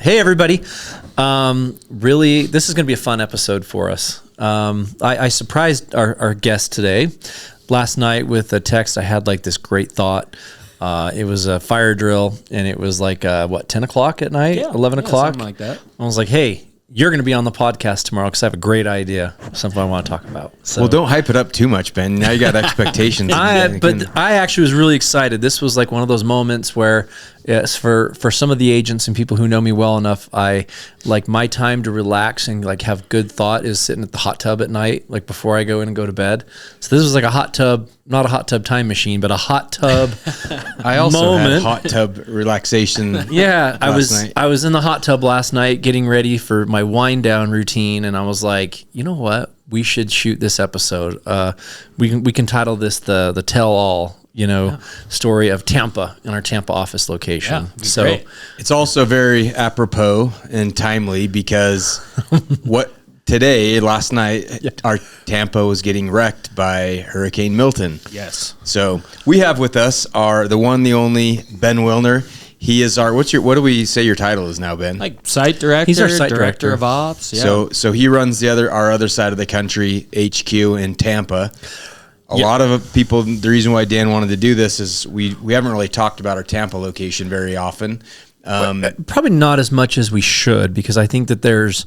Hey, everybody. Really, this is going to be a fun episode for us. I surprised our guest today. Last night with a text, I had like this great thought. It was a fire drill, and it was like, 10 o'clock at night? 11 o'clock? Something like that. I was like, hey, you're going to be on the podcast tomorrow because I have a great idea, something I want to talk about. So, well, don't hype it up too much, Ben. Now you got expectations. But I actually was really excited. This was like one of those moments where, yes, for some of the agents and people who know me well enough, I like my time to relax and like have good thought is sitting at the hot tub at night, like before I go in and go to bed. So this was like a hot tub, not a hot tub time machine, but a hot tub. I also moment. had hot tub relaxation. Yeah, I night. was in the hot tub last night getting ready for my wind down routine, and I was like, you know what? We should shoot this episode. We can title this the tell all, story of Tampa in our Tampa office location. Yeah, so great. It's also very apropos and timely because last night, our Tampa was getting wrecked by Hurricane Milton. Yes. So we have with us the one, the only Ben Wilner. He is our, what do we say your title is now, Ben? Like site director. He's our site director of ops. Yeah. So he runs our other side of the country, HQ in Tampa. A lot of people, the reason why Dan wanted to do this is we haven't really talked about our Tampa location very often. probably not as much as we should, because I think that there's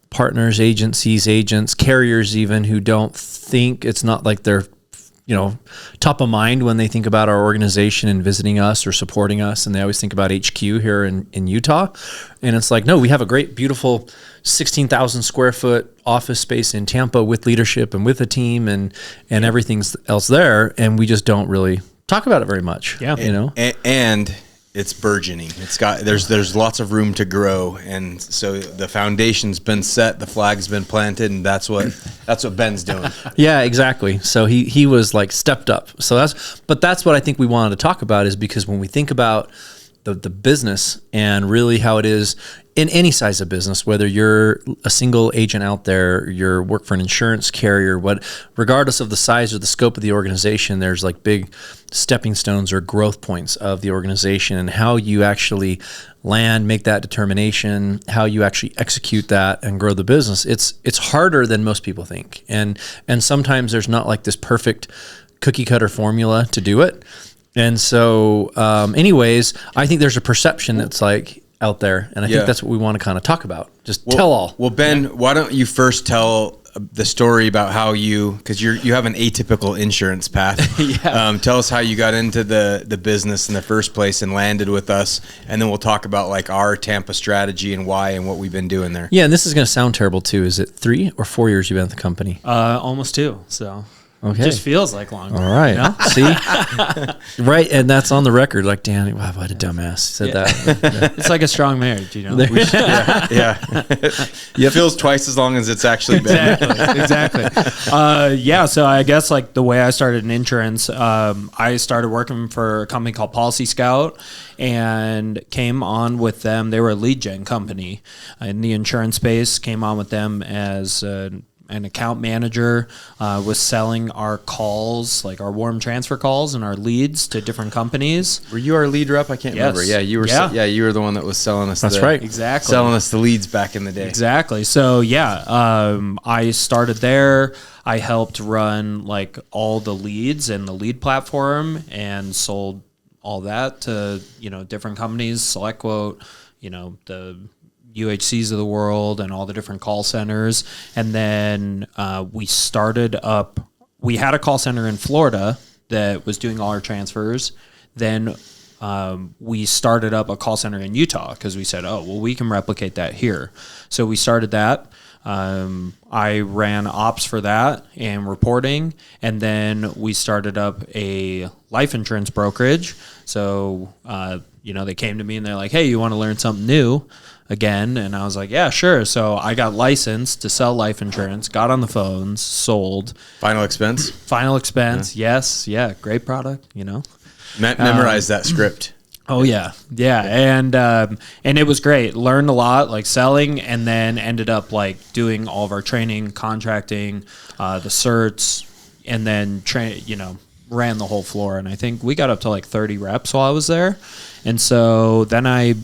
partners, agencies, agents, carriers even, who don't think, it's not like they're top of mind when they think about our organization and visiting us or supporting us. And they always think about HQ here in Utah. And it's like, no, we have a great, beautiful 16,000 square foot office space in Tampa with leadership and with a team and everything else there. And we just don't really talk about it very much. Yeah. And it's burgeoning. There's lots of room to grow, and so the foundation's been set, the flag's been planted, and that's what Ben's doing. Yeah, exactly. So he was like stepped up. So that's what I think we wanted to talk about, is because when we think about the business and really how it is in any size of business, whether you're a single agent out there, you work for an insurance carrier, regardless of the size or the scope of the organization, there's like big stepping stones or growth points of the organization, and how you actually land, make that determination, how you actually execute that and grow the business. It's harder than most people think. And sometimes there's not like this perfect cookie cutter formula to do it. And so anyways, I to there's a perception that's like out there, and I think that's what we want to kind of talk about. Tell all. Well, Ben, why don't you first tell the story about how because you have an atypical insurance path. Tell us how you got into the business in the first place and landed with us, and then we'll talk about like our Tampa strategy and why and what we've been doing there. Yeah, and this is going to sound terrible too. Is it 3 or 4 years you've been at the company? Almost 2. So. Okay. It just feels like long. All right. See? Right. And that's on the record. Like, Dan, wow, what a dumbass said that. It's like a strong marriage, Yeah. It feels twice as long as it's actually been. Exactly. So I guess like the way I started in insurance, I started working for a company called Policy Scout and came on with them. They were a lead gen company in the insurance space, came on with them as an account manager, was selling our calls, like our warm transfer calls and our leads to different companies. Were you our lead rep? I can't remember. Yeah, you were. Yeah, you were the one that was selling us. That's right. Exactly. Selling us the leads back in the day. Exactly. So I started there. I helped run like all the leads and the lead platform, and sold all that to different companies, SelectQuote, the UHCs of the world and all the different call centers. And then we had a call center in Florida that was doing all our transfers. Then we started up a call center in Utah because we said, we can replicate that here. So we started that. I ran ops for that and reporting. And then we started up a life insurance brokerage. So, they came to me and they're like, hey, you want to learn something new again? And I was like, yeah, sure. So I got licensed to sell life insurance, got on the phones, sold. Final expense? Final expense, yes. Yeah, great product, Memorize that script. Oh, yeah. Yeah, and it was great. Learned a lot, like selling, and then ended up like doing all of our training, contracting, the certs, and then ran the whole floor. And I think we got up to like 30 reps while I was there. And so then I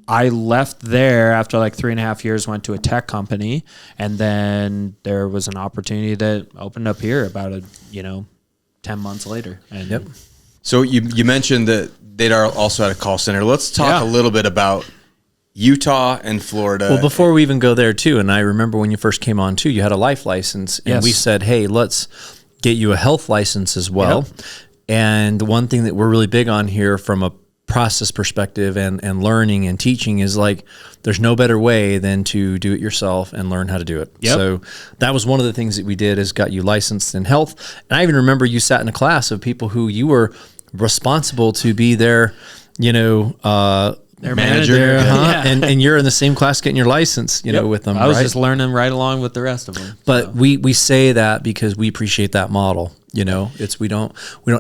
I left there after like 3.5 years, went to a tech company, and then there was an opportunity that opened up here about 10 months later. And Yep. So you mentioned that they'd also had a call center. Let's talk a little bit about Utah and Florida. Well, before we even go there too, and I remember when you first came on too, you had a life license, and we said, hey, let's get you a health license as well. Yep. And the one thing that we're really big on here from a process perspective and learning and teaching is like, there's no better way than to do it yourself and learn how to do it. Yep. So that was one of the things that we did, is got you licensed in health. And I even remember you sat in a class of people who you were responsible to be their, their manager, and you're in the same class getting your license, with them. I was just learning right along with the rest of them. But we say that because we appreciate that model. It's we don't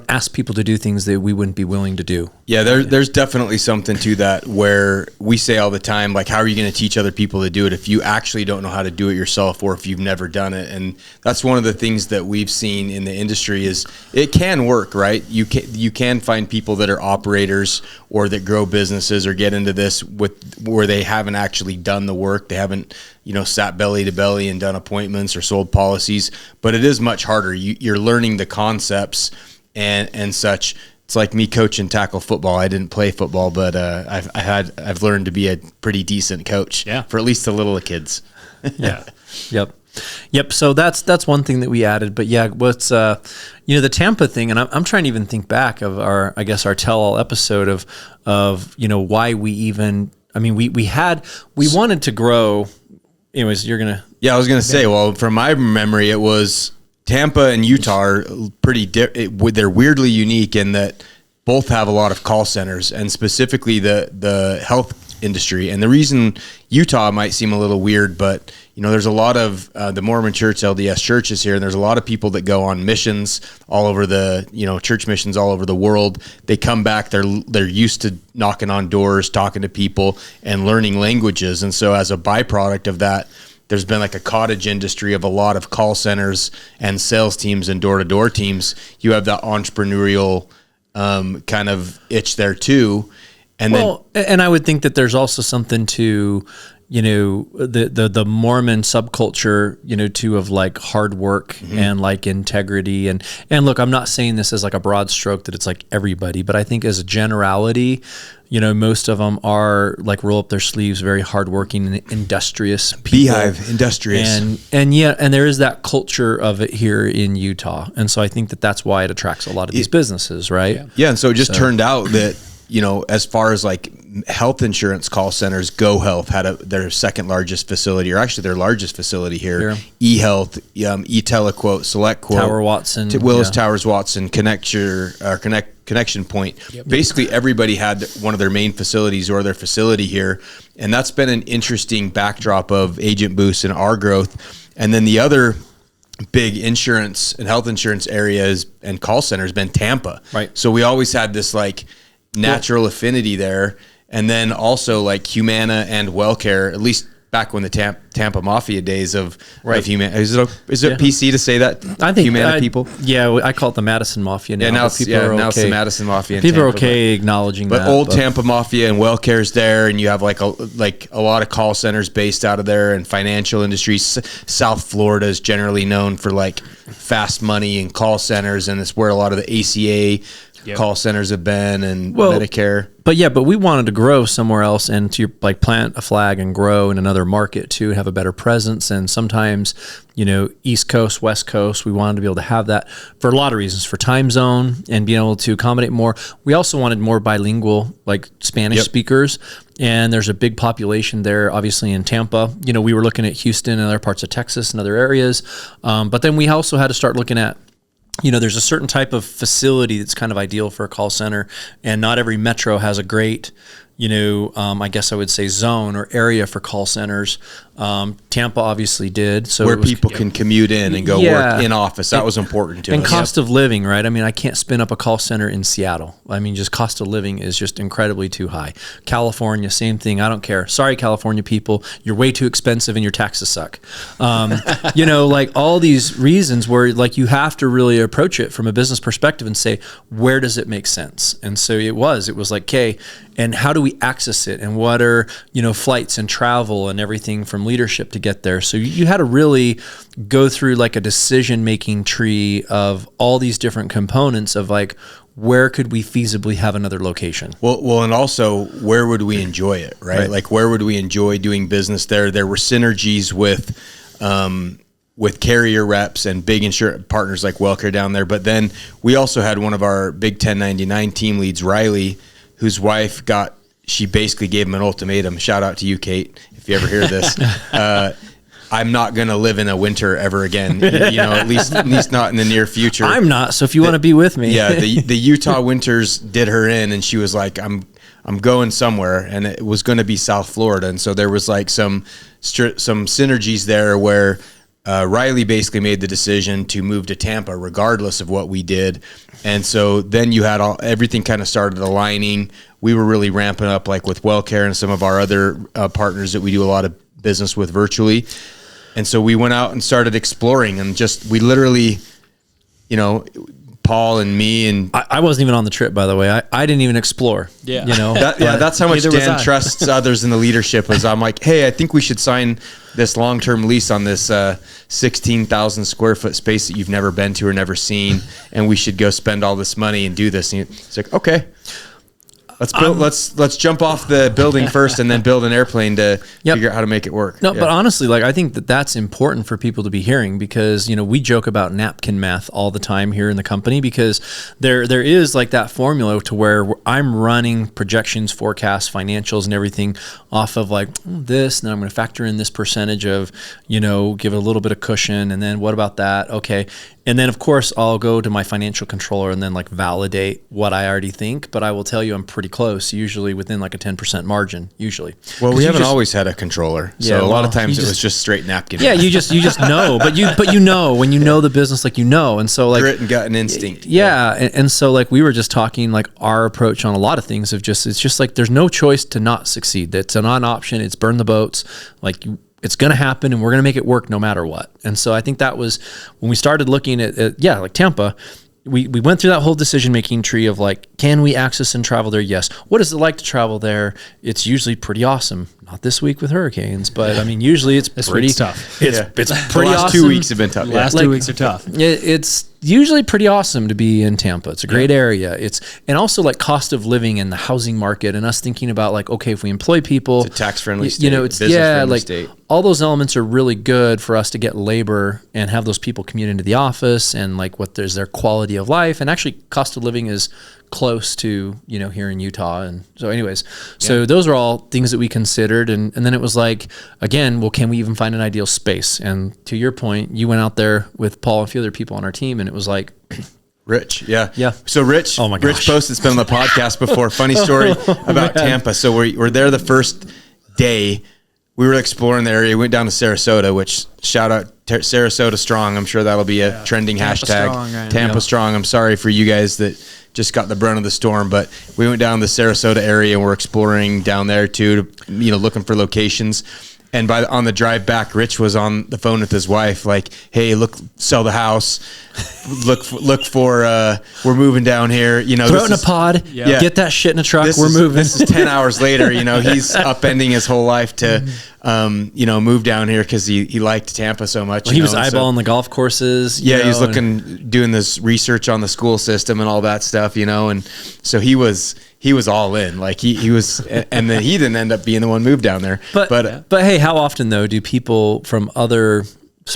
ask people to do things that we wouldn't be willing to do. Yeah, there's definitely something to that, where we say all the time, like, how are you going to teach other people to do it if you actually don't know how to do it yourself, or if you've never done it? And that's one of the things that we've seen in the industry is it can work, right? You can find people that are operators or that grow businesses or get into this where they haven't actually done the work. They haven't sat belly to belly and done appointments or sold policies, but it is much harder. You're learning the concepts and such. It's like me coaching tackle football. I didn't play football, but I've learned to be a pretty decent coach for at least the little kids. Yeah. Yep. So that's one thing that we added, but what's, the Tampa thing, and I'm trying to even think back of our tell-all episode of why we even, we wanted to grow. Anyways, you're going to... Yeah, I was going to say, well, from my memory, it was Tampa and Utah are pretty... they're weirdly unique in that both have a lot of call centers, and specifically the health industry. And the reason Utah might seem a little weird, but there's a lot of the Mormon Church, LDS churches here, and there's a lot of people that go on missions all over the church missions all over the world. They come back, they're used to knocking on doors, talking to people, and learning languages. And so as a byproduct of that, there's been like a cottage industry of a lot of call centers and sales teams and door-to-door teams. You have that entrepreneurial kind of itch there too. And and I would think that there's also something to, the Mormon subculture, too, of like hard work and like integrity. And look, I'm not saying this as like a broad stroke that it's like everybody, but I think as a generality, most of them are like roll up their sleeves, very hardworking and industrious people. Beehive, industrious. And there is that culture of it here in Utah. And so I think that's why it attracts a lot of these businesses, right? Yeah. And so it just turned out that, as far as like health insurance call centers, GoHealth had their second largest facility, or actually their largest facility here. eHealth, eTelequote, SelectQuote, Tower Watson, Willis Towers Watson, Connection Point. Basically, everybody had one of their main facilities or their facility here, and that's been an interesting backdrop of agent boost and our growth. And then the other big insurance and health insurance areas and call center has been Tampa. Right. So we always had this like natural affinity there. And then also like Humana and WellCare, at least back when the Tampa Mafia days of Humana. Is it PC to say that? I think Humana people? Yeah, I call it the Madison Mafia now. Yeah, now it's the Madison Mafia. People are okay acknowledging that. But old Tampa Mafia and WellCare's there, and you have like a lot of call centers based out of there, and financial industries. South Florida is generally known for like fast money and call centers, and it's where a lot of the ACA call centers have been, and Medicare. But we wanted to grow somewhere else and to like plant a flag and grow in another market too, and have a better presence. And sometimes, East Coast, West Coast, we wanted to be able to have that for a lot of reasons, for time zone and being able to accommodate more. We also wanted more bilingual, like Spanish speakers. And there's a big population there, obviously in Tampa. We were looking at Houston and other parts of Texas and other areas. But then we also had to start looking at, there's a certain type of facility that's kind of ideal for a call center, and not every metro has a great, I guess I would say zone or area for call centers. Tampa obviously did. So where people can commute in and go work in office. That was important to us. And cost of living, right? I can't spin up a call center in Seattle. Just cost of living is just incredibly too high. California, same thing. I don't care. Sorry, California people. You're way too expensive and your taxes suck. Like all these reasons where like you have to really approach it from a business perspective and say, where does it make sense? And so it was like, okay, and how do we access it, and what are, flights and travel and everything from leadership to get there. So you had to really go through like a decision-making tree of all these different components of like, where could we feasibly have another location? Well, and also where would we enjoy it, right? Like where would we enjoy doing business there? There were synergies with carrier reps and big insurance partners like WellCare down there. But then we also had one of our big 1099 team leads, Riley, whose wife she basically gave him an ultimatum. Shout out to you, Kate, if you ever hear this. I'm not going to live in a winter ever again, at least not in the near future. I'm not. So if you want to be with me. Yeah. The Utah winters did her in, and she was like, I'm going somewhere, and it was going to be South Florida. And so there was like some synergies there where Riley basically made the decision to move to Tampa regardless of what we did. And so then you had everything kind of started aligning. We were really ramping up like with WellCare and some of our other partners that we do a lot of business with virtually. And so we went out and started exploring, and we literally, Paul and me and I wasn't even on the trip, by the way. I didn't even explore. Yeah. That's how much Dan trusts others in the leadership. Is I'm like, hey, I think we should sign this long-term lease on this 16,000 square foot space that you've never been to or never seen, and we should go spend all this money and do this. And it's like, okay. Let's jump off the building first and then build an airplane to figure out how to make it work. No, but honestly, like I think that's important for people to be hearing, because we joke about napkin math all the time here in the company, because there is like that formula to where I'm running projections, forecasts, financials, and everything off of like this, and then I'm going to factor in this percentage of give it a little bit of cushion, and then what about that? Okay. And then, of course, I'll go to my financial controller and then like validate what I already think. But I will tell you, I'm pretty close, usually within like a 10% margin, usually. Well, we haven't always had a controller. So a lot of times it was just straight napkin. Yeah, you just know. But you know, when you know the business, like and so like grit and gut and instinct. Yeah. And so like we were just talking like our approach on a lot of things of it's just like there's no choice to not succeed. That's a non-option. It's burn the boats. Like it's going to happen, and we're going to make it work no matter what. And so I think that was when we started looking at like Tampa, we went through that whole decision-making tree of like, can we access and travel there? Yes. What is it like to travel there? It's usually pretty awesome. Not this week with hurricanes, but I mean, usually it's pretty tough. It's pretty awesome. The last 2 weeks have been tough. The last 2 weeks are tough. It's usually pretty awesome to be in Tampa. It's a great area. And also like cost of living and the housing market, and us thinking about like, okay, if we employ people, it's a tax-friendly state. It's like state. All those elements are really good for us to get labor and have those people commute into the office, and like there's their quality of life, and actually cost of living is close to here in Utah. And so anyways, so those are all things that we considered, and then it was like, again, well, can we even find an ideal space? And to your point, you went out there with Paul and a few other people on our team, and it was like Rich. Yeah. So Rich, oh my gosh. Rich Post has been on the podcast before. Funny story about Tampa. So we're there the first day. We were exploring the area. We went down to Sarasota, which shout out Sarasota Strong. I'm sure that'll be a trending Tampa hashtag. Strong, right? Tampa Strong. I'm sorry for you guys that just got the brunt of the storm, but we went down the Sarasota area and we're exploring down there too, looking for locations. And on the drive back, Rich was on the phone with his wife, like, "Hey, sell the house. Look for. We're moving down here. Throw it in a pod. Yeah. Get that shit in a truck. We're moving." This is 10 hours later. He's upending his whole life to, move down here because he liked Tampa so much. Well, he was eyeballing the golf courses. Yeah, he was doing this research on the school system and all that stuff. And so he was all in, like he was, and then he didn't end up being the one moved down there. But hey, how often though do people from other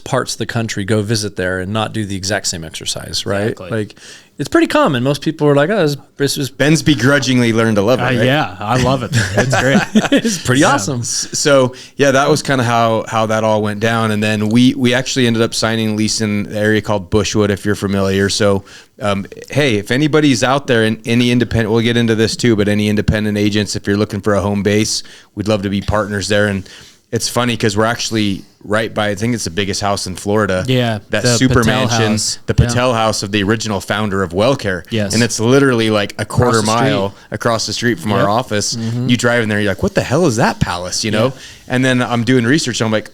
parts of the country go visit there and not do the exact same exercise, right? Exactly. Like it's pretty common. Most people are like, "Oh, this is." Ben's begrudgingly learned to love it. Right? Yeah, I love it. It's great. It's pretty awesome. So that was kind of how that all went down, and then we actually ended up signing a lease in the area called Bushwood, if you're familiar. So, hey, if anybody's out there, and any independent, we'll get into this too, but any independent agents, if you're looking for a home base, we'd love to be partners there. And it's funny because we're actually right by, I think it's the biggest house in Florida. Yeah. That super Patel mansion, house. the Patel house of the original founder of WellCare. Yes. And it's literally like a quarter mile street. Across the street from our office. Mm-hmm. You drive in there, you're like, what the hell is that palace? Yeah. And then I'm doing research and I'm like,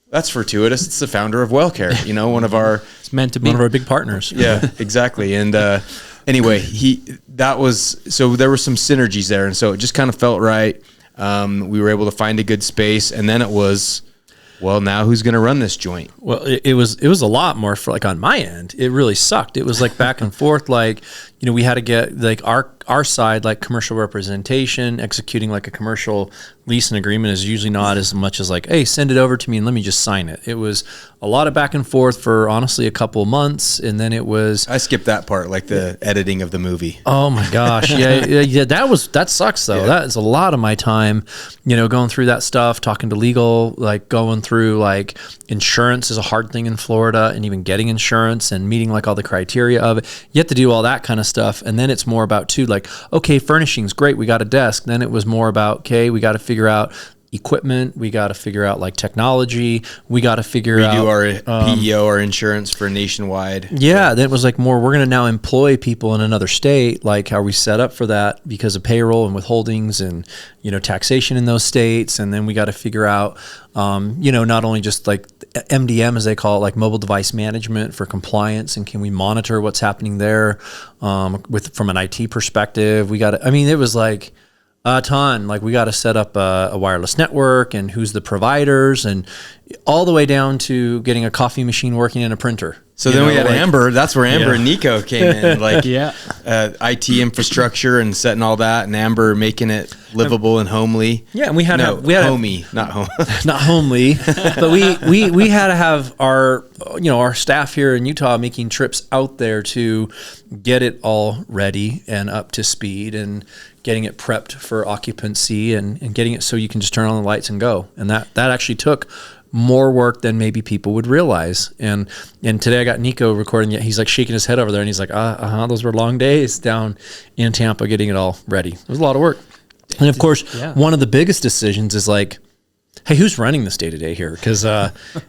that's fortuitous. It's the founder of WellCare, one of our, it's meant to be one of our big partners. Yeah, exactly. And anyway, there were some synergies there. And so it just kind of felt right. We were able to find a good space, and then it was, well, now who's going to run this joint? Well, it was a lot more for like on my end. It really sucked. It was like back and forth. Like, we had to get like our side, like commercial representation, executing like a commercial lease and agreement is usually not as much as like, hey, send it over to me and let me just sign it. It was a lot of back and forth for honestly a couple of months. And then it was, I skipped that part, like the editing of the movie. oh my gosh. Yeah. That sucks though. Yeah. That is a lot of my time, going through that stuff, talking to legal, like going through like insurance is a hard thing in Florida, and even getting insurance and meeting like all the criteria of it. You have to do all that kind of stuff. And then it's more about too, like, okay, furnishings, great. We got a desk. Then it was more about, okay, we got to figure out equipment. We got to figure out like technology. We got to figure out. We do our PEO, our insurance for nationwide. Yeah. Then it was like more, we're going to now employ people in another state. Like, how are we set up for that because of payroll and withholdings and, taxation in those states. And then we got to figure out, not only just like MDM, as they call it, like mobile device management for compliance. And can we monitor what's happening there from an IT perspective? It was like a ton. Like, we got to set up a wireless network and who's the providers, and all the way down to getting a coffee machine working in a printer. So then we had Amber. That's where Amber and Nico came in, like yeah. IT infrastructure and setting all that, and Amber making it livable and homely. Yeah, and we had homey, not home, not homely, but we had to have our our staff here in Utah making trips out there to get it all ready and up to speed and getting it prepped for occupancy and getting it so you can just turn on the lights and go. And that actually took more work than maybe people would realize. And today I got Nico recording it. He's like shaking his head over there and he's like, those were long days down in Tampa getting it all ready. It was a lot of work. And of course, one of the biggest decisions is like, hey, who's running this day to day here? Because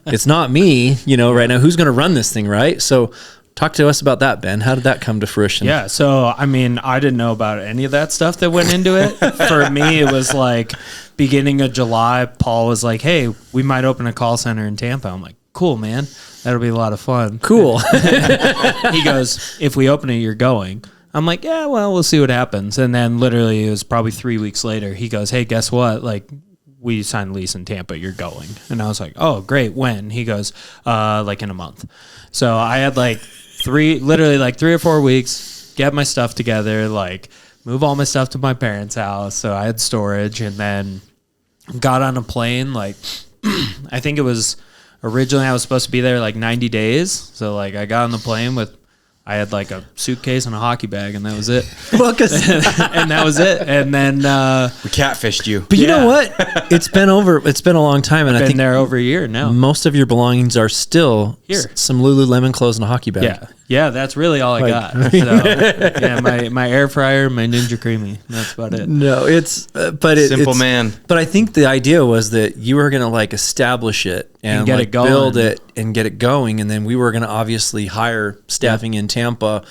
it's not me, right now. Who's going to run this thing, right? So talk to us about that, Ben. How did that come to fruition? Yeah, so I didn't know about any of that stuff that went into it. For me, it was like beginning of July. Paul was like, hey, we might open a call center in Tampa. I'm like, cool, man. That'll be a lot of fun. Cool. He goes, if we open it, you're going. I'm like, yeah, well, we'll see what happens. And then literally it was probably 3 weeks later, he goes, hey, guess what? Like, we signed a lease in Tampa, you're going. And I was like, oh, great. When? He goes, like in a month. So I had like 3 or 4 weeks, get my stuff together, like move all my stuff to my parents' house. So I had storage, and then got on a plane. Like, I think it was originally I was supposed to be there like 90 days. So like I got on the plane I had like a suitcase and a hockey bag, and that was it. And that was it. And then we catfished you. But you know what? It's been a long time, and I think there over a year now. Most of your belongings are still here. Some Lululemon clothes and a hockey bag. Yeah, that's really all I got. So, yeah, my air fryer, my Ninja Creamy. That's about it. No, simple man. But I think the idea was that you were going to like establish it and get like it going. Build it and get it going, and then we were going to obviously hire staffing in Tampa,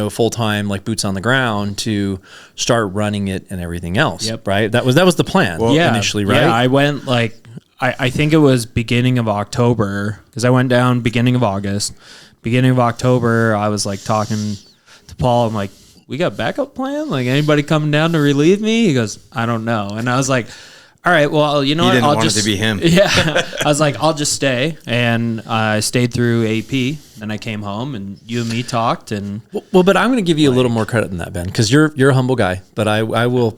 full time, like boots on the ground, to start running it and everything else. Yep. Right. That was the plan. Initially, right? Yeah, I went like I think it was beginning of October, because I went down beginning of August. Beginning of October, I was like talking to Paul. I'm like, we got a backup plan? Like, anybody coming down to relieve me? He goes, I don't know. And I was like, all right, well, you know what? I'll just, it to be him. Yeah. I was like, I'll just stay. And I stayed through AP. Then I came home, and you and me talked. And well, but I'm going to give you a little more credit than that, Ben, because you're a humble guy. But I will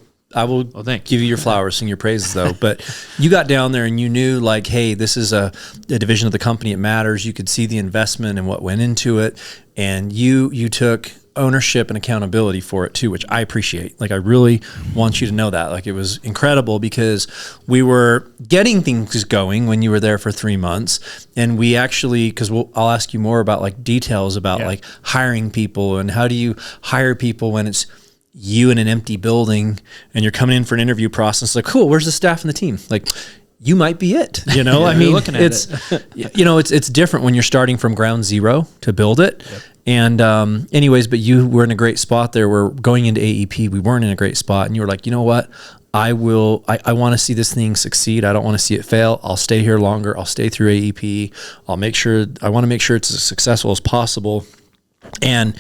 give you your flowers, sing your praises, though. But you got down there and you knew, like, hey, this is a division of the company. It matters. You could see the investment and what went into it, and you took ownership and accountability for it too, which I appreciate. Like, I really want you to know that. Like, it was incredible because we were getting things going when you were there for 3 months, and we actually, because I'll ask you more about like details about like hiring people and how do you hire people when it's you in an empty building and you're coming in for an interview process. Like, cool, where's the staff and the team? Like, you might be it, I mean, looking at it's different when you're starting from ground zero to build it. Yep. And anyways, but you were in a great spot there. We're going into AEP. We weren't in a great spot. And you were like, you know what? I want to see this thing succeed. I don't want to see it fail. I'll stay here longer. I'll stay through AEP. I want to make sure it's as successful as possible. And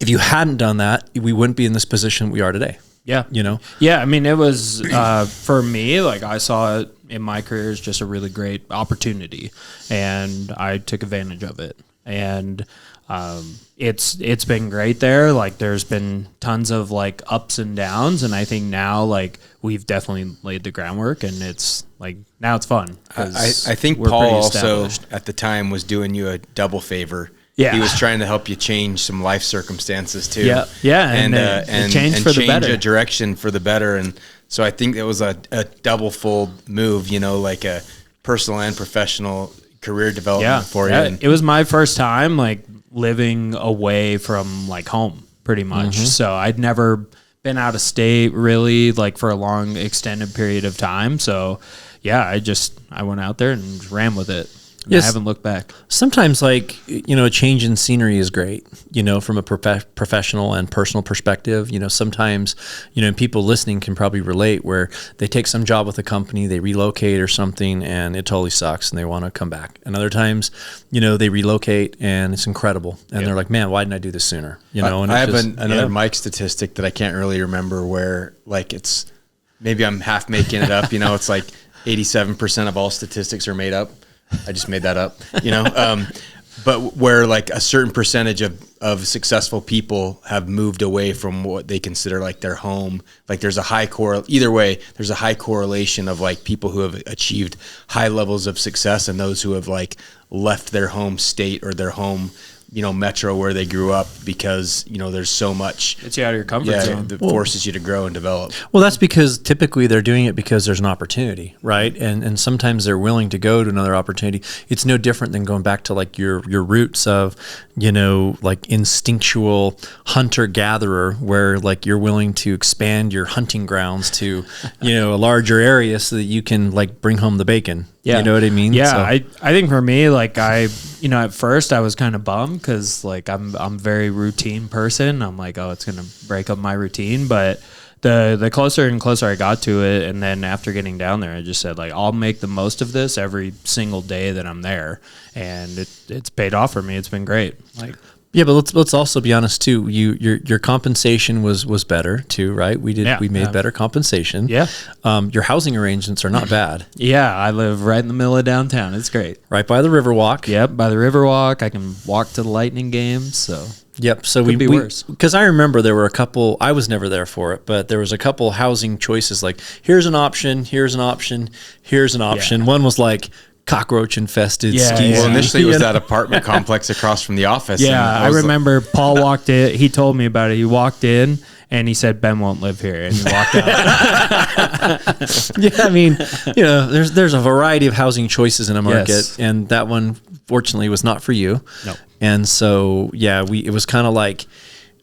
if you hadn't done that, we wouldn't be in this position we are today. Yeah. You know? Yeah. I mean, it was, for me, like I saw it in my career as just a really great opportunity, and I took advantage of it. And, it's been great there. Like there's been tons of like ups and downs. And I think now like we've definitely laid the groundwork, and it's like, now it's fun. I think Paul also at the time was doing you a double favor. Yeah. He was trying to help you change some life circumstances too. Yeah. Yeah. And change for the better. A direction for the better. And so I think it was a double fold move, you know, like a personal and professional career development for you. And it was my first time like living away from like home pretty much. So I'd never been out of state really like for a long extended period of time. So yeah, I went out there and ran with it. Yes. I haven't looked back. Sometimes, like, you know, a change in scenery is great, you know, from a professional and personal perspective. You know, sometimes, you know, people listening can probably relate where they take some job with a company, they relocate or something, and it totally sucks and they want to come back. And other times, you know, they relocate and it's incredible. And they're like, man, why didn't I do this sooner? You know, and I have another Mike statistic that I can't really remember where, like, it's maybe I'm half making it up. You know, it's like 87% of all statistics are made up. I just made that up, you know, but where like a certain percentage of successful people have moved away from what they consider like their home. Like there's a high either way, there's a high correlation of like people who have achieved high levels of success and those who have like left their home state or their home, you know, metro where they grew up because, you know, there's so much. It's you out of your comfort zone. That forces you to grow and develop. Well, that's because typically they're doing it because there's an opportunity, right? And sometimes they're willing to go to another opportunity. It's no different than going back to like your roots of, you know, like instinctual hunter-gatherer where like you're willing to expand your hunting grounds to, you know, a larger area so that you can like bring home the bacon. Yeah. You know what I mean? Yeah. So. I think for me, like you know, at first I was kind of bummed because like I'm a very routine person. I'm like, oh, it's going to break up my routine. But the closer and closer I got to it, and then after getting down there, I just said like, I'll make the most of this every single day that I'm there. And it's paid off for me. It's been great. Like, yeah, but let's also be honest too. Your compensation was better too, right? We made better compensation. Yeah. Your housing arrangements are not bad. Yeah, I live right in the middle of downtown. It's great. Right by the Riverwalk. Yep, by the Riverwalk. I can walk to the Lightning games. So yep. So could be worse. Because I remember there were a couple. I was never there for it, but there was a couple housing choices. Like here's an option. Here's an option. Here's an option. Yeah. One was like cockroach infested skis. Well, initially it was that apartment complex across from the office. Yeah, I remember Paul walked in. He told me about it. He walked in and he said, Ben won't live here. And he walked out. Yeah, I mean, you know, there's a variety of housing choices in a market. Yes. And that one, fortunately, was not for you. No. And so, yeah, it was kind of like,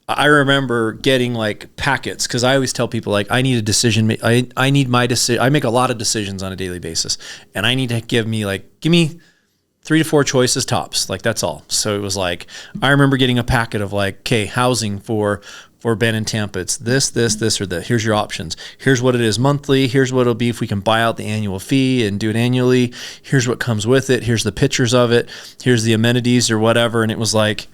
I remember getting like packets because I always tell people like I need a decision. I need my decision. I make a lot of decisions on a daily basis, and I need to give me 3 to 4 choices tops. Like that's all. So it was like I remember getting a packet of like, okay, housing for Ben in Tampa. It's this, or this. Here's your options. Here's what it is monthly. Here's what it'll be if we can buy out the annual fee and do it annually. Here's what comes with it. Here's the pictures of it. Here's the amenities or whatever. And it was like.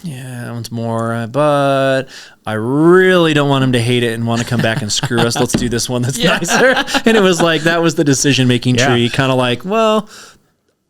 Yeah, that one's more, but I really don't want him to hate it and want to come back and screw us. Let's do this one that's nicer. And it was like, that was the decision-making tree, kind of like, well,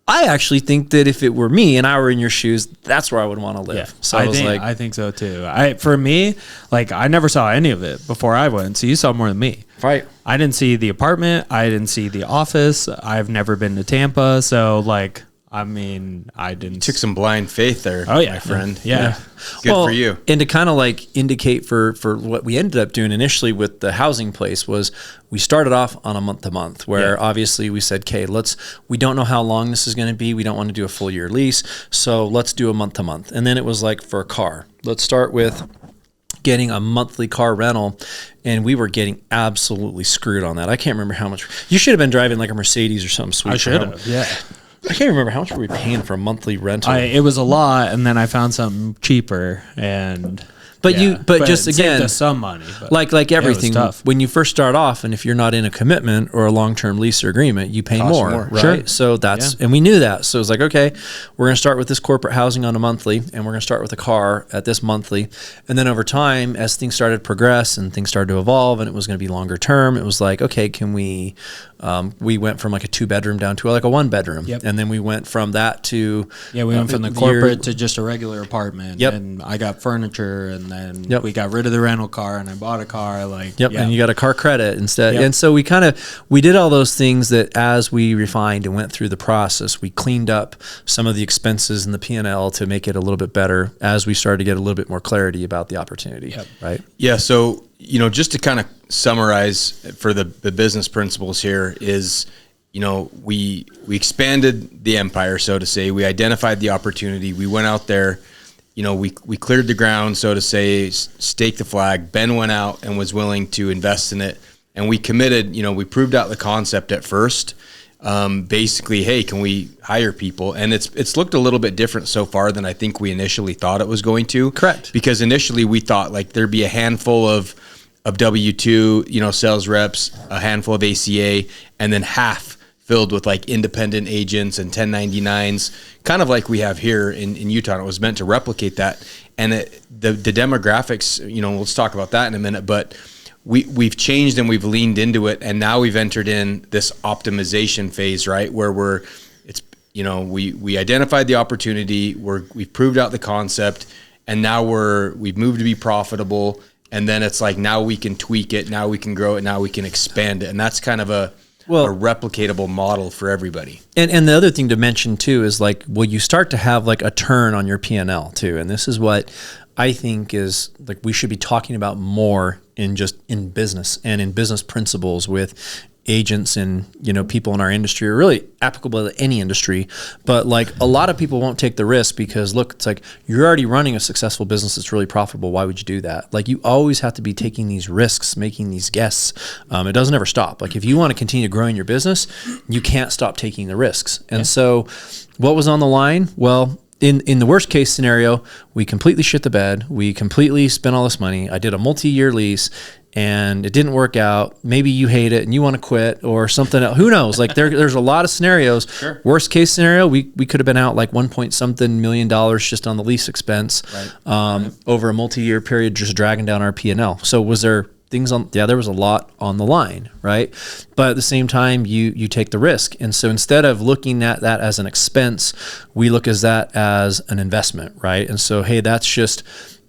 I actually think that if it were me and I were in your shoes, that's where I would want to live. Yeah. So I think so too. For me, like I never saw any of it before I went. So you saw more than me. Right. I didn't see the apartment. I didn't see the office. I've never been to Tampa. So like, I mean, I didn't. Took some blind faith there, my friend. Yeah. Good for you. And to kind of like indicate for what we ended up doing initially with the housing place was we started off on a month to month where obviously we said, okay, we don't know how long this is going to be. We don't want to do a full year lease. So let's do a month to month. And then it was like for a car, let's start with getting a monthly car rental, and we were getting absolutely screwed on that. I can't remember how much. You should have been driving like a Mercedes or something sweet. I should have. Yeah. I can't remember how much were we paying for a monthly rental. It was a lot, and then I found something cheaper, and But just it saved again, us some money. But like everything, tough. when you first start off, and if you're not in a commitment or a long-term lease or agreement, you pay more, right? Sure. So and we knew that. So it's like, okay, we're going to start with this corporate housing on a monthly, and we're going to start with a car at this monthly. And then over time, as things started to progress and things started to evolve and it was going to be longer term, it was like, okay, can we went from like a 2-bedroom down to like a 1-bedroom. Yep. And then we went from that to... we went from the corporate to just a regular apartment. Yep. And I got furniture, and then Yep. we got rid of the rental car, and I bought a car. And you got a car credit instead. Yep. And so we did all those things that as we refined and went through the process, we cleaned up some of the expenses in the P&L to make it a little bit better as we started to get a little bit more clarity about the opportunity. Yep. Right? Yeah. So, just to kind of summarize for the business principles here is, we expanded the empire, so to say. We identified the opportunity. We went out there, we cleared the ground, so to say, staked the flag. Ben went out and was willing to invest in it. And we committed, we proved out the concept at first. Basically, hey, can we hire people? And it's looked a little bit different so far than I think we initially thought it was going to. Correct. Because initially we thought like there'd be a handful of W-2, sales reps, a handful of ACA, and then half filled with like independent agents and 1099s, kind of like we have here in Utah. And it was meant to replicate that. And the demographics, let's talk about that in a minute, but we've changed and we've leaned into it, and now we've entered in this optimization phase, right? Where we identified the opportunity, we've proved out the concept, and now we've moved to be profitable. And then it's like, now we can tweak it, now we can grow it, now we can expand it. And that's kind of a replicatable model for everybody. And the other thing to mention too is like, you start to have like a turn on your P&L too. And this is what I think is like, we should be talking about more in business and in business principles with agents and, people in our industry, are really applicable to any industry. But like, a lot of people won't take the risk because look, it's like, you're already running a successful business that's really profitable. Why would you do that? Like, you always have to be taking these risks, making these guesses. It doesn't ever stop. Like, if you want to continue growing your business, you can't stop taking the risks. And so what was on the line? Well, in the worst case scenario, we completely shit the bed. We completely spent all this money. I did a multi-year lease and it didn't work out. Maybe you hate it and you want to quit or something else. Who knows? Like there's a lot of scenarios. Sure. Worst case scenario, we could have been out like $1 million just on the lease expense, over a multi-year period, just dragging down our P&L. So was there things on? Yeah, there was a lot on the line, right? But at the same time, you take the risk. And so instead of looking at that as an expense, we look at that as an investment, right? And so, hey, that's just,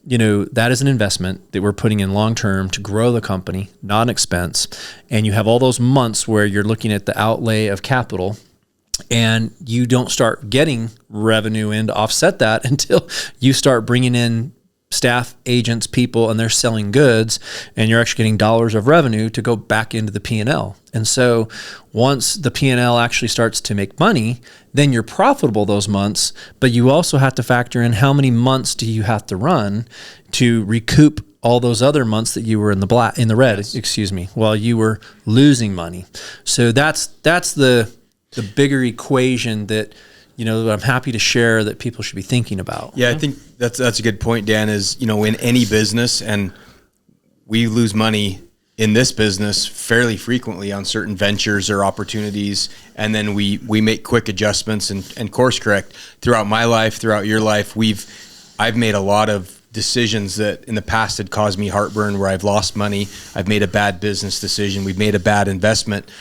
that is an investment that we're putting in long-term to grow the company, not an expense. And you have all those months where you're looking at the outlay of capital and you don't start getting revenue in to offset that until you start bringing in staff, agents, people, and they're selling goods, and you're actually getting dollars of revenue to go back into the P&L. And so once the P&L actually starts to make money, then you're profitable those months, but you also have to factor in how many months do you have to run to recoup all those other months that you were in the red, while you were losing money. So that's the bigger equation that I'm happy to share that people should be thinking about. Yeah, I think that's a good point, Dan, is, in any business, and we lose money in this business fairly frequently on certain ventures or opportunities. And then we make quick adjustments and course correct. Throughout my life, throughout your life, I've made a lot of decisions that in the past had caused me heartburn, where I've lost money. I've made a bad business decision. We've made a bad investment,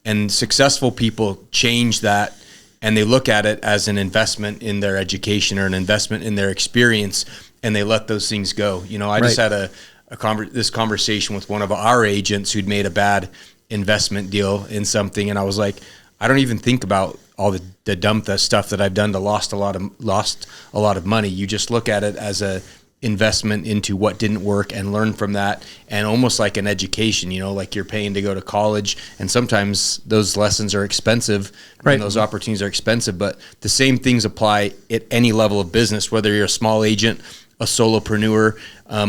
and successful people change that. And they look at it as an investment in their education or an investment in their experience, and they let those things go. I just had this conversation with one of our agents who'd made a bad investment deal in something, and I was like, I don't even think about all the dumb stuff that I've done to lost a lot of money. You just look at it as a investment into what didn't work and learn from that, and almost like an education, like you're paying to go to college, and sometimes those lessons are expensive, right? And those opportunities are expensive, but the same things apply at any level of business, whether you're a small agent, a solopreneur,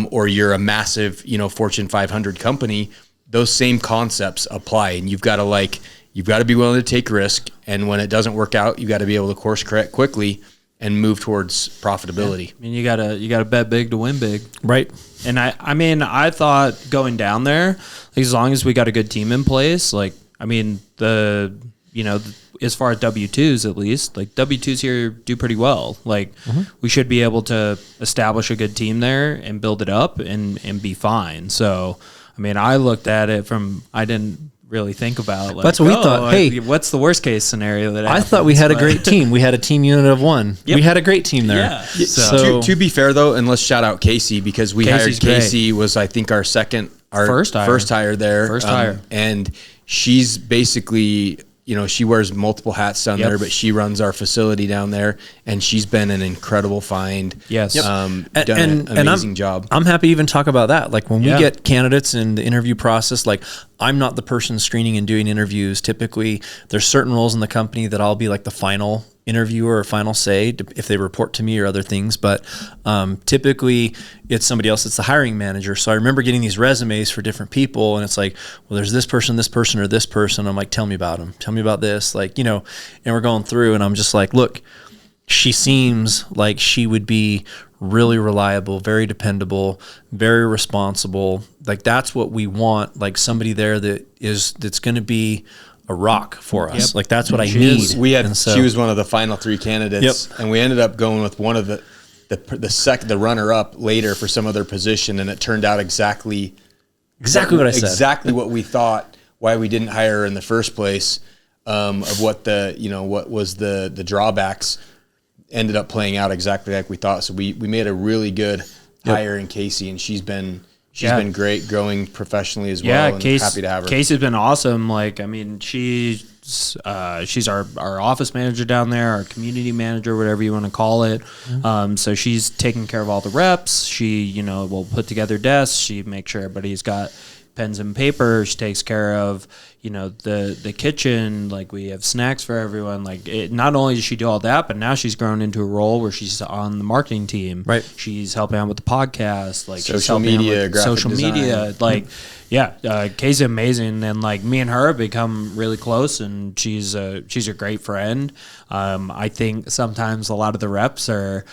or you're a massive, Fortune 500 company. Those same concepts apply, and you've got to be willing to take risk, and when it doesn't work out, you got to be able to course correct quickly and move towards profitability. I mean, you gotta bet big to win big. Right. And I mean, I thought going down there, like, as long as we got a good team in place, like, I mean, as far as W-2s, at least, like, W-2s here do pretty well. Like, we should be able to establish a good team there and build it up and be fine. So, I mean, I looked at it I didn't really think about, like, that's what we thought. Hey, what's the worst case scenario that I thought we had a great team. We had a team unit of one. Yep. We had a great team there. Yeah. So to be fair though, and let's shout out Casey, because we Casey's hired Casey, was I think our first hire there. First hire. And she's basically, she wears multiple hats down there, but she runs our facility down there, and she's been an incredible find. Yes. Done an amazing job. I'm happy to even talk about that. Like, when we get candidates in the interview process, like, I'm not the person screening and doing interviews. Typically, there's certain roles in the company that I'll be like the final interviewer or final say if they report to me or other things. But typically it's somebody else. It's the hiring manager. So I remember getting these resumes for different people, and it's like, well, there's this person, or this person. I'm like, tell me about them. Tell me about this. Like, and we're going through, and I'm just like, look, she seems like she would be really reliable, very dependable, very responsible. Like, that's what we want. Like, somebody there that's going to be a rock for us. Yep. Like, that's what I need. She was one of the final 3 candidates, and we ended up going with one of the runner up later for some other position, and it turned out exactly what I said. Exactly what we thought. Why we didn't hire her in the first place, of what was the drawbacks, ended up playing out exactly like we thought. So we made a really good hire in Casey, and she's been great, growing professionally as well. Yeah, and happy to have her. Casey's been awesome. Like, I mean, she's our office manager down there, our community manager, whatever you want to call it. So she's taking care of all the reps. She, will put together desks. She makes sure everybody's got pens and paper. She takes care of, the kitchen. Like, we have snacks for everyone. Like, not only does she do all that, but now she's grown into a role where she's on the marketing team. Right. She's helping out with the podcast, like social media, graphic design. Like, Casey's amazing, and like, me and her have become really close, and she's a great friend. I think sometimes a lot of the reps are,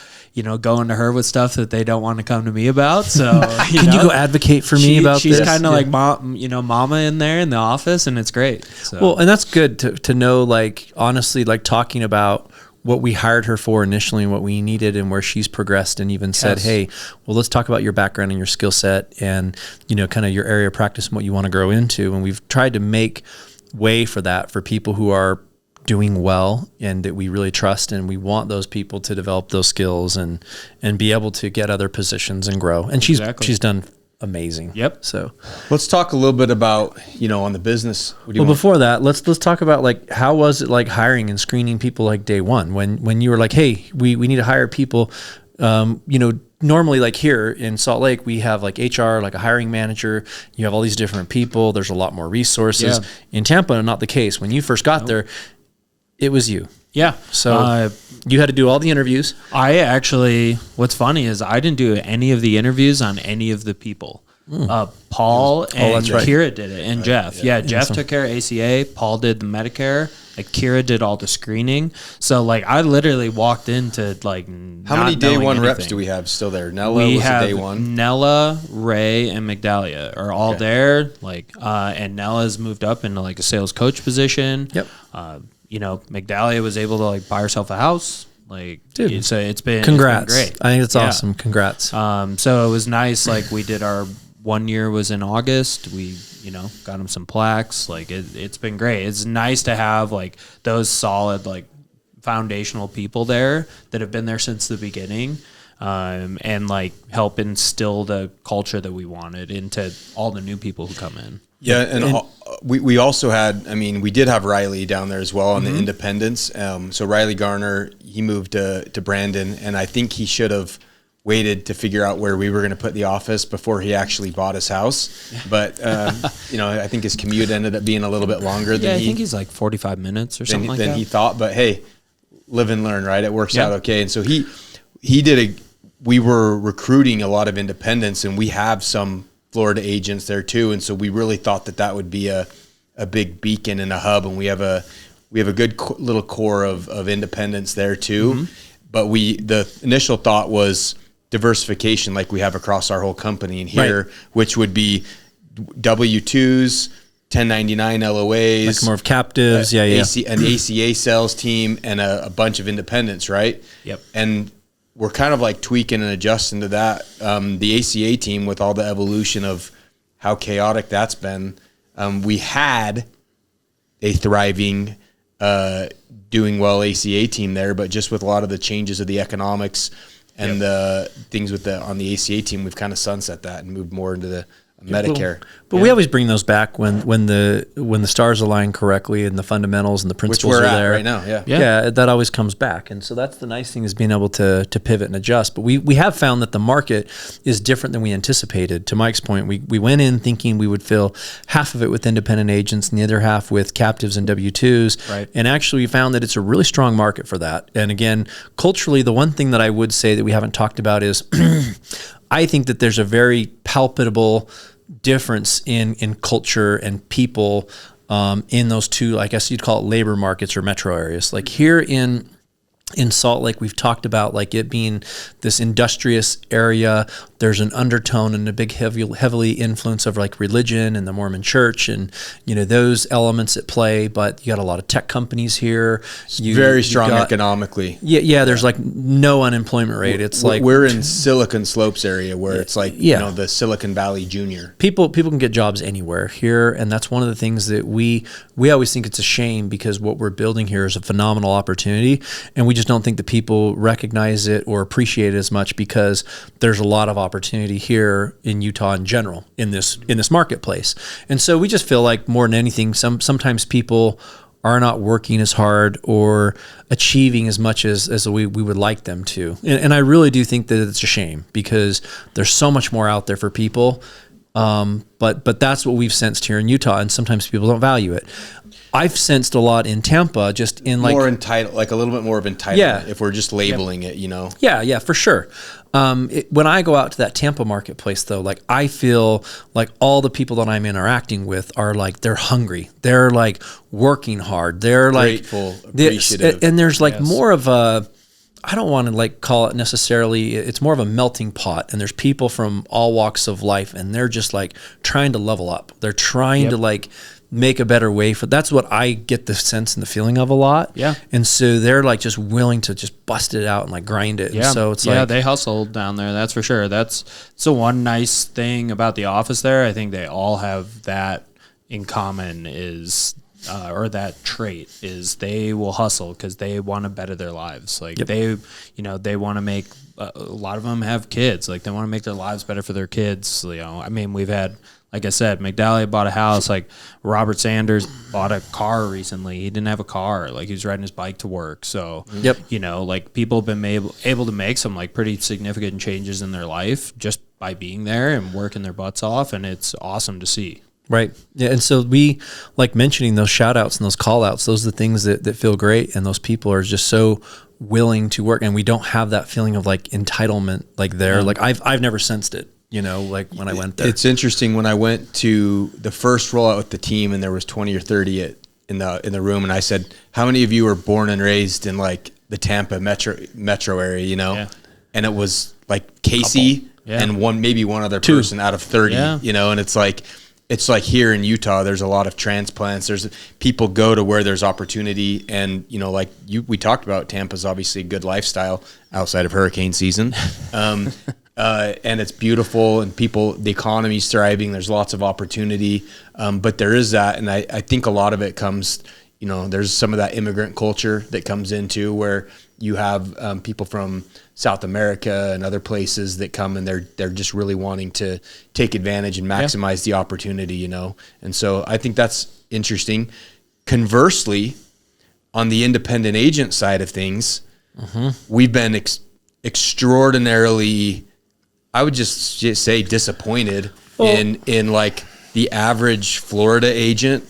going to her with stuff that they don't want to come to me about. So can you go advocate for me about she's this? She's kind of like mama in there in the office, and it's great. So. Well, and that's good to know, like, honestly, like, talking about what we hired her for initially and what we needed and where she's progressed, and even said, hey, well, let's talk about your background and your skill set and, kind of your area of practice and what you want to grow into. And we've tried to make way for that for people who are doing well and that we really trust, and we want those people to develop those skills and be able to get other positions and grow. And she's done amazing. Yep. So let's talk a little bit about, on the business. Before that, let's talk about, like, how was it like hiring and screening people, like, day one when you were like, hey, we need to hire people. Normally, like, here in Salt Lake, we have like HR, like a hiring manager. You have all these different people. There's a lot more resources. In Tampa, not the case. When you first got there, it was you. Yeah. So you had to do all the interviews. What's funny is I didn't do any of the interviews on any of the people. Paul and Kira did it, and Jeff. Yeah, Jeff took care of ACA. Paul did the Medicare. Like, Kira did all the screening. So, like, I literally walked into, like, how many day one reps do we have still there? Nella was day one. Nella, Ray, and Migdalia are all there. Like, and Nella's moved up into, like, a sales coach position. Yep. Migdalia was able to, like, buy herself a house. Like, dude, it's been congrats. It's been great. I think it's awesome. Congrats. So it was nice. Like, we did our 1 year was in August. We, got him some plaques. Like, it's been great. It's nice to have, like, those solid, like, foundational people there that have been there since the beginning. And like, help instill the culture that we wanted into all the new people who come in. Yeah, and we also had, we did have Riley down there as well on the independents. So Riley Garner, he moved to Brandon, and I think he should have waited to figure out where we were going to put the office before he actually bought his house. But, I think his commute ended up being a little bit longer than I think he's like 45 minutes or something like that. Than he thought, but hey, live and learn, right? It works out okay. And so we were recruiting a lot of independents, and we have some Florida agents there too. And so we really thought that would be a big beacon and a hub. And we have a good little core of independents there too. but the initial thought was diversification, like we have across our whole company in here, right, which would be W-2s, 1099 LOAs, like more of captives, an ACA sales team, and a bunch of independents, right? Yep. And we're kind of like tweaking and adjusting to that. The ACA team, with all the evolution of how chaotic that's been, we had a thriving, doing well ACA team there, but just with a lot of the changes of the economics and the things on the ACA team, we've kind of sunset that and moved more into the Medicare. But we always bring those back when the stars align correctly and the fundamentals and the principles are there right now. Yeah, that always comes back. And so that's the nice thing, is being able to pivot and adjust. But we have found that the market is different than we anticipated. To Mike's point, we went in thinking we would fill half of it with independent agents and the other half with captives and W-2s. Right. And actually we found that it's a really strong market for that. And again, culturally, the one thing that I would say that we haven't talked about is I think that there's a very palpable difference in culture and people in those two, I guess you'd call it labor markets or metro areas. Like here in Salt Lake, we've talked about like it being this industrious area. There's an undertone and a big heavily influence of like religion and the Mormon church and, those elements at play, but you got a lot of tech companies here. Very strong economically. Yeah. There's like no unemployment rate. It's like we're in Silicon Slopes area where it's like, the Silicon Valley Junior. People can get jobs anywhere here. And that's one of the things that we always think it's a shame, because what we're building here is a phenomenal opportunity. And we just don't think that people recognize it or appreciate it as much, because there's a lot of opportunity here in Utah in general in this marketplace. And so we just feel like more than anything, sometimes people are not working as hard or achieving as much as we would like them to. And I really do think that it's a shame, because there's so much more out there for people. But that's what we've sensed here in Utah, and sometimes people don't value it. I've sensed a lot in Tampa, just in like more entitled, like a little bit more of entitlement, if we're just labeling it, Yeah, for sure. When I go out to that Tampa marketplace, though, like I feel like all the people that I'm interacting with are like, they're hungry. They're like working hard. They're grateful, like appreciative. and there's like more of a, I don't want to like call it necessarily, it's more of a melting pot, and there's people from all walks of life, and they're just like trying to level up. They're trying to like make a better way that's what I get the sense and the feeling of a lot. Yeah. And so they're like just willing to just bust it out and like grind it. Yeah. And so it's they hustle down there. That's for sure. That's the one nice thing about the office there. I think they all have that in common, is or that trait is they will hustle because they want to better their lives. Like they want to make, a lot of them have kids. Like they want to make their lives better for their kids. I mean, we've had, like I said, McDallia bought a house. Like Robert Sanders bought a car recently. He didn't have a car. Like he was riding his bike to work. So, like people have been able to make some like pretty significant changes in their life just by being there and working their butts off. And it's awesome to see. Right. Yeah. And so we like mentioning those shout outs and those call outs. Those are the things that feel great. And those people are just so willing to work. And we don't have that feeling of like entitlement like there. Like I've never sensed it. Like when I went there. It's interesting, when I went to the first rollout with the team and there was 20 or 30 in the room, and I said, how many of you were born and raised in like the Tampa metro area, and it was like Casey and one other person out of 30, and it's like here in Utah, there's a lot of transplants. There's people go to where there's opportunity, and we talked about, Tampa's obviously a good lifestyle outside of hurricane season. And it's beautiful, and the economy's thriving. There's lots of opportunity, but there is that, and I think a lot of it comes, there's some of that immigrant culture that comes into where you have people from South America and other places that come, and they're just really wanting to take advantage and maximize the opportunity, And so I think that's interesting. Conversely, on the independent agent side of things, we've been extraordinarily, I would just say, disappointed in like the average Florida agent.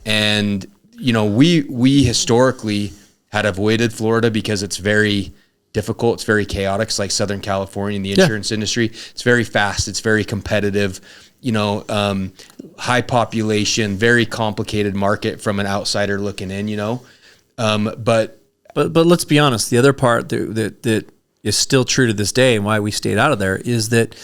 And, we historically had avoided Florida because it's very difficult. It's very chaotic. It's like Southern California in the insurance industry. It's very fast. It's very competitive, high population, very complicated market from an outsider looking in, but But let's be honest. The other part that is still true to this day, and why we stayed out of there, is that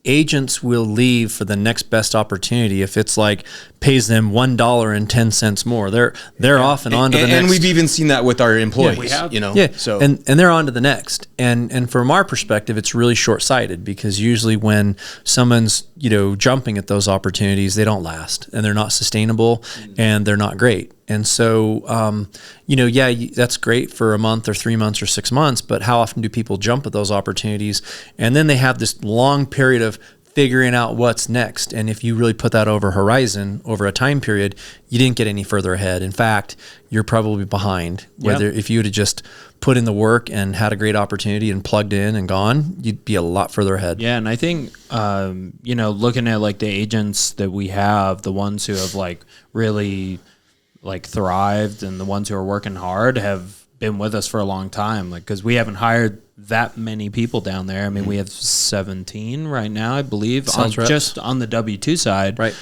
agents will leave for the next best opportunity if it's like pays them $1.10 more. They're off and on to the next. And we've even seen that with our employees. Yeah, we have. You know, yeah. So and they're on to the next. And from our perspective, it's really short sighted, because usually when someone's jumping at those opportunities, they don't last, and they're not sustainable, and they're not great. And so, that's great for a month or 3 months or 6 months, but how often do people jump at those opportunities? And then they have this long period of figuring out what's next. And if you really put that over a time period, you didn't get any further ahead. In fact, you're probably behind. If you would have just put in the work and had a great opportunity and plugged in and gone, you'd be a lot further ahead. Yeah. And I think, looking at like the agents that we have, the ones who have like really like thrived, and the ones who are working hard have been with us for a long time. Like, cause we haven't hired that many people down there. I mean, we have 17 right now, I believe, just on the W-2 side. Right.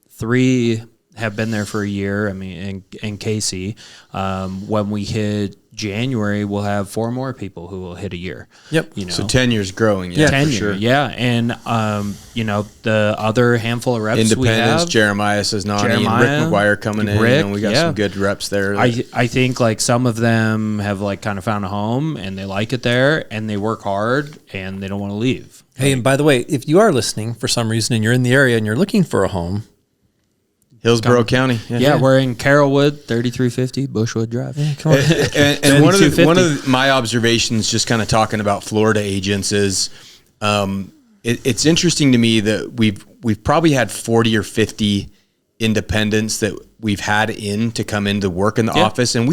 3 have been there for a year. I mean, and Casey, when we hit January, we'll have 4 more people who will hit a year. Yep. So tenure's growing. Yeah, tenure, for sure. Yeah. And, the other handful of reps we have. Jeremiah Cisnani and Rick McGuire coming in. We got some good reps there. I think like some of them have like kind of found a home, and they like it there, and they work hard, and they don't want to leave. Hey, and by the way, if you are listening for some reason and you're in the area and you're looking for a home, Hillsborough County. Yeah, we're in Carrollwood, 3350 Bushwood Drive. Yeah, come on. And one of my observations, just kind of talking about Florida agents, is it's interesting to me that we've probably had 40 or 50 independents that we've had to come in to work in the office, and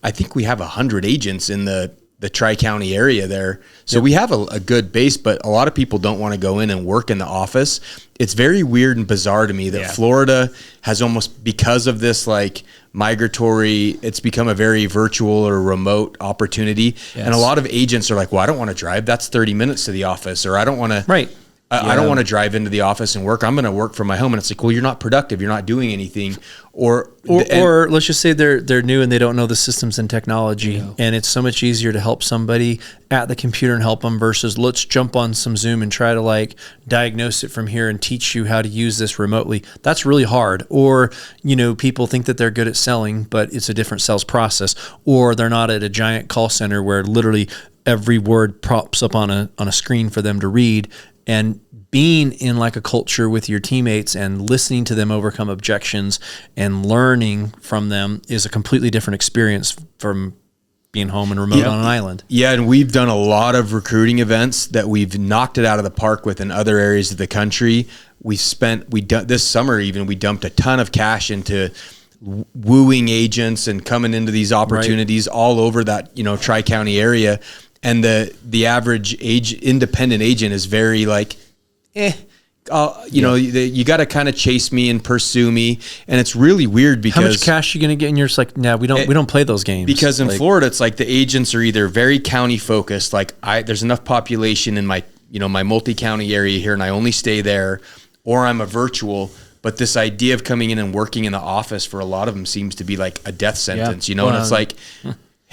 I think we have 100 agents in the Tri-County area there. So we have a good base, but a lot of people don't want to go in and work in the office. It's very weird and bizarre to me that Florida has almost, because of this like migratory, it's become a very virtual or remote opportunity. Yes. And a lot of agents are like, well, I don't want to drive. That's 30 minutes to the office, or I don't want to. Right. I don't want to drive into the office and work. I'm going to work from my home. And it's like, well, you're not productive. You're not doing anything. Or let's just say they're new and they don't know the systems and technology. Yeah. And it's so much easier to help somebody at the computer and help them versus let's jump on some Zoom and try to like diagnose it from here and teach you how to use this remotely. That's really hard. Or, people think that they're good at selling, but it's a different sales process. Or they're not at a giant call center where literally every word pops up on a screen for them to read. And being in like a culture with your teammates and listening to them overcome objections and learning from them is a completely different experience from being home and remote on an island. Yeah, and we've done a lot of recruiting events that we've knocked it out of the park with in other areas of the country. This summer even, we dumped a ton of cash into wooing agents and coming into these opportunities all over that, Tri-County area. And the average independent agent is very like, you got to kind of chase me and pursue me, and it's really weird because how much cash are you going to get? And you're just like, no, we don't play those games. Because in Florida, it's like the agents are either very county focused, like there's enough population in my my multi-county area here, and I only stay there, or I'm a virtual. But this idea of coming in and working in the office for a lot of them seems to be like a death sentence, and it's like.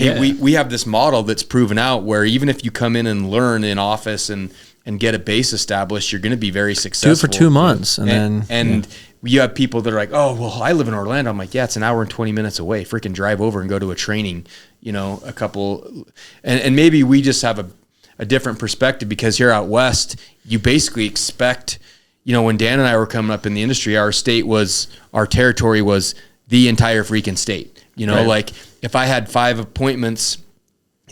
Hey, we have this model that's proven out where even if you come in and learn in office and get a base established, you're going to be very successful. Do it for 2 months. And you have people that are like, oh, well, I live in Orlando. I'm like, yeah, it's an hour and 20 minutes away. Freaking drive over and go to a training, a couple. And maybe we just have a different perspective because here out West, you basically expect, when Dan and I were coming up in the industry, our territory was the entire freaking state. Like if I had 5 appointments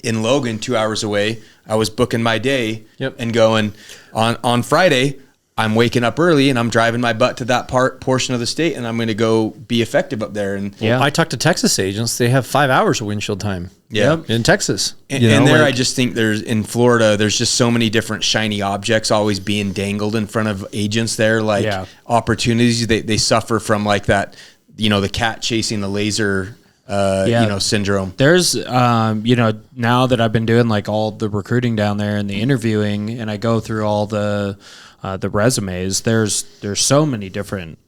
in Logan 2 hours away, I was booking my day and going on Friday, I'm waking up early and I'm driving my butt to that portion of the state and I'm going to go be effective up there. And I talked to Texas agents. They have 5 hours of windshield time. Yeah. In Texas. I just think in Florida, there's just so many different shiny objects always being dangled in front of agents there. Like opportunities, they suffer from like that, the cat chasing the laser syndrome. There's, now that I've been doing like all the recruiting down there and the interviewing, and I go through all the resumes. There's so many different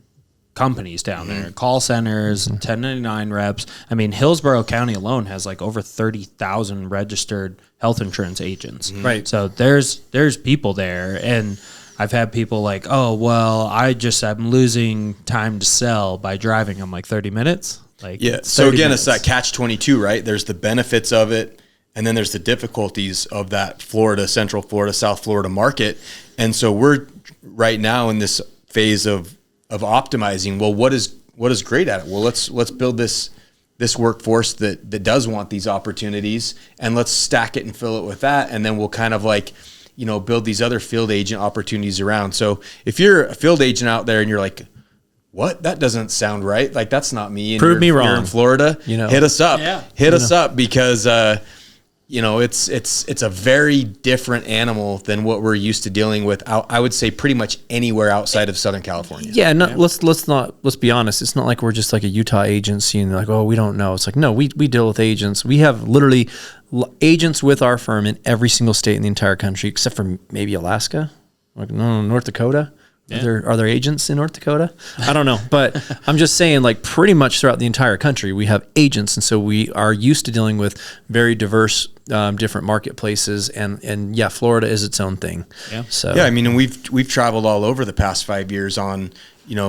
companies down there, call centers, 1099 reps. I mean, Hillsborough County alone has like over 30,000 registered health insurance agents. Right. So there's people there, and I've had people like, oh, well, I'm losing time to sell by driving. I'm like 30 minutes. Like, yeah. So again, it's that catch-22, right? There's the benefits of it, and then there's the difficulties of that Central Florida, South Florida market. And so we're right now in this phase of optimizing. Well, what is great at it? Well, let's build this workforce that does want these opportunities, and let's stack it and fill it with that. And then we'll kind of like, build these other field agent opportunities around. So if you're a field agent out there and you're like, what? That doesn't sound right. Like, that's not me. And Prove me wrong. You're in Florida. Hit us up. Yeah. Hit us up, because it's a very different animal than what we're used to dealing with. I would say pretty much anywhere outside of Southern California. Yeah, let's be honest. It's not like we're just like a Utah agency and like, oh, we don't know. It's like, no, we deal with agents. We have literally agents with our firm in every single state in the entire country, except for maybe Alaska, like no, North Dakota. Yeah. Are there agents in North Dakota? I don't know, but I'm just saying, like, pretty much throughout the entire country, we have agents, and so we are used to dealing with very diverse, different marketplaces, and yeah, Florida is its own thing. Yeah. So yeah, I mean, and we've traveled all over the past 5 years on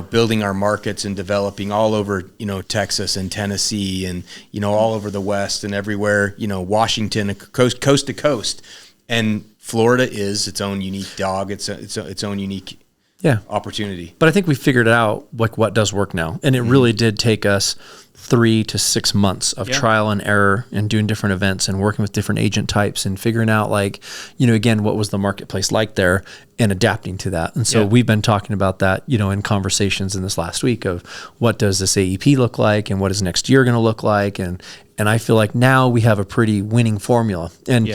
building our markets and developing all over Texas and Tennessee and all over the West and everywhere, Washington, coast to coast, and Florida is its own unique dog. It's its own unique opportunity. But I think we figured out like what does work now. And it really did take us 3 to 6 months of trial and error and doing different events and working with different agent types and figuring out like, again, what was the marketplace like there and adapting to that. And so we've been talking about that, in conversations in this last week of what does this AEP look like and what is next year going to look like. And I feel like now we have a pretty winning formula. And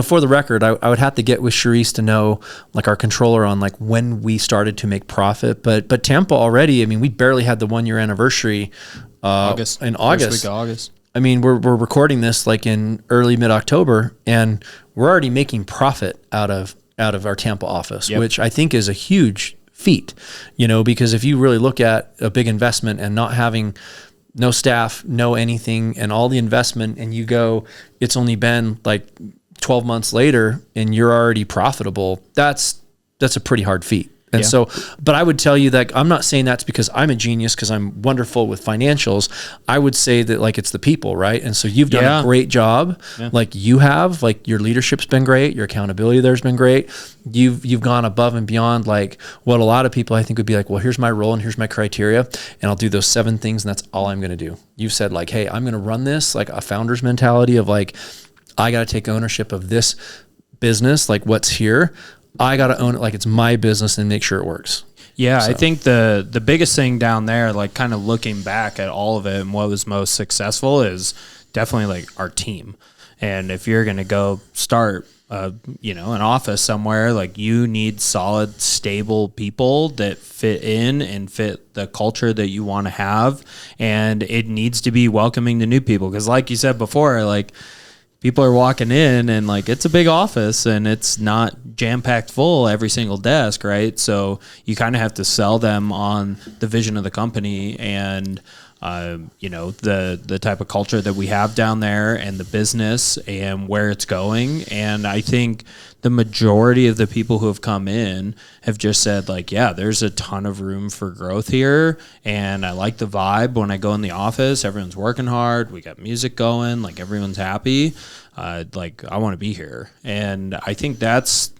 for the record, I would have to get with Charisse to know like our controller on like when we started to make profit. But Tampa already, I mean, we barely had the 1 year anniversary in August. First week of August. I mean, we're recording this like in early mid-October, and we're already making profit out of our Tampa office, which I think is a huge feat, because if you really look at a big investment and not having no staff, no anything, and all the investment, and you go, it's only been like 12 months later and you're already profitable, that's a pretty hard feat. And so, but I would tell you that I'm not saying that's because I'm a genius, because I'm wonderful with financials. I would say that like it's the people, right? And so you've done a great job. Yeah. Like you have, like your leadership's been great. Your accountability there's been great. You've gone above and beyond like what a lot of people I think would be like, well, here's my role and here's my criteria, and I'll do those 7 things and that's all I'm going to do. You've said like, hey, I'm going to run this like a founder's mentality of like, I got to take ownership of this business, like what's here. I got to own it like it's my business and make sure it works. Yeah, so. I think the biggest thing down there, like kind of looking back at all of it and what was most successful is definitely like our team. And if you're going to go start, an office somewhere, like you need solid, stable people that fit in and fit the culture that you want to have. And it needs to be welcoming to new people. Because like you said before, like, people are walking in and like it's a big office and it's not jam-packed full every single desk, right? So you kind of have to sell them on the vision of the company and the type of culture that we have down there and the business and where it's going. And I think the majority of the people who have come in have just said like, yeah, there's a ton of room for growth here. And I like the vibe when I go in the office, everyone's working hard. We got music going, like everyone's happy. Like I want to be here. And I think that's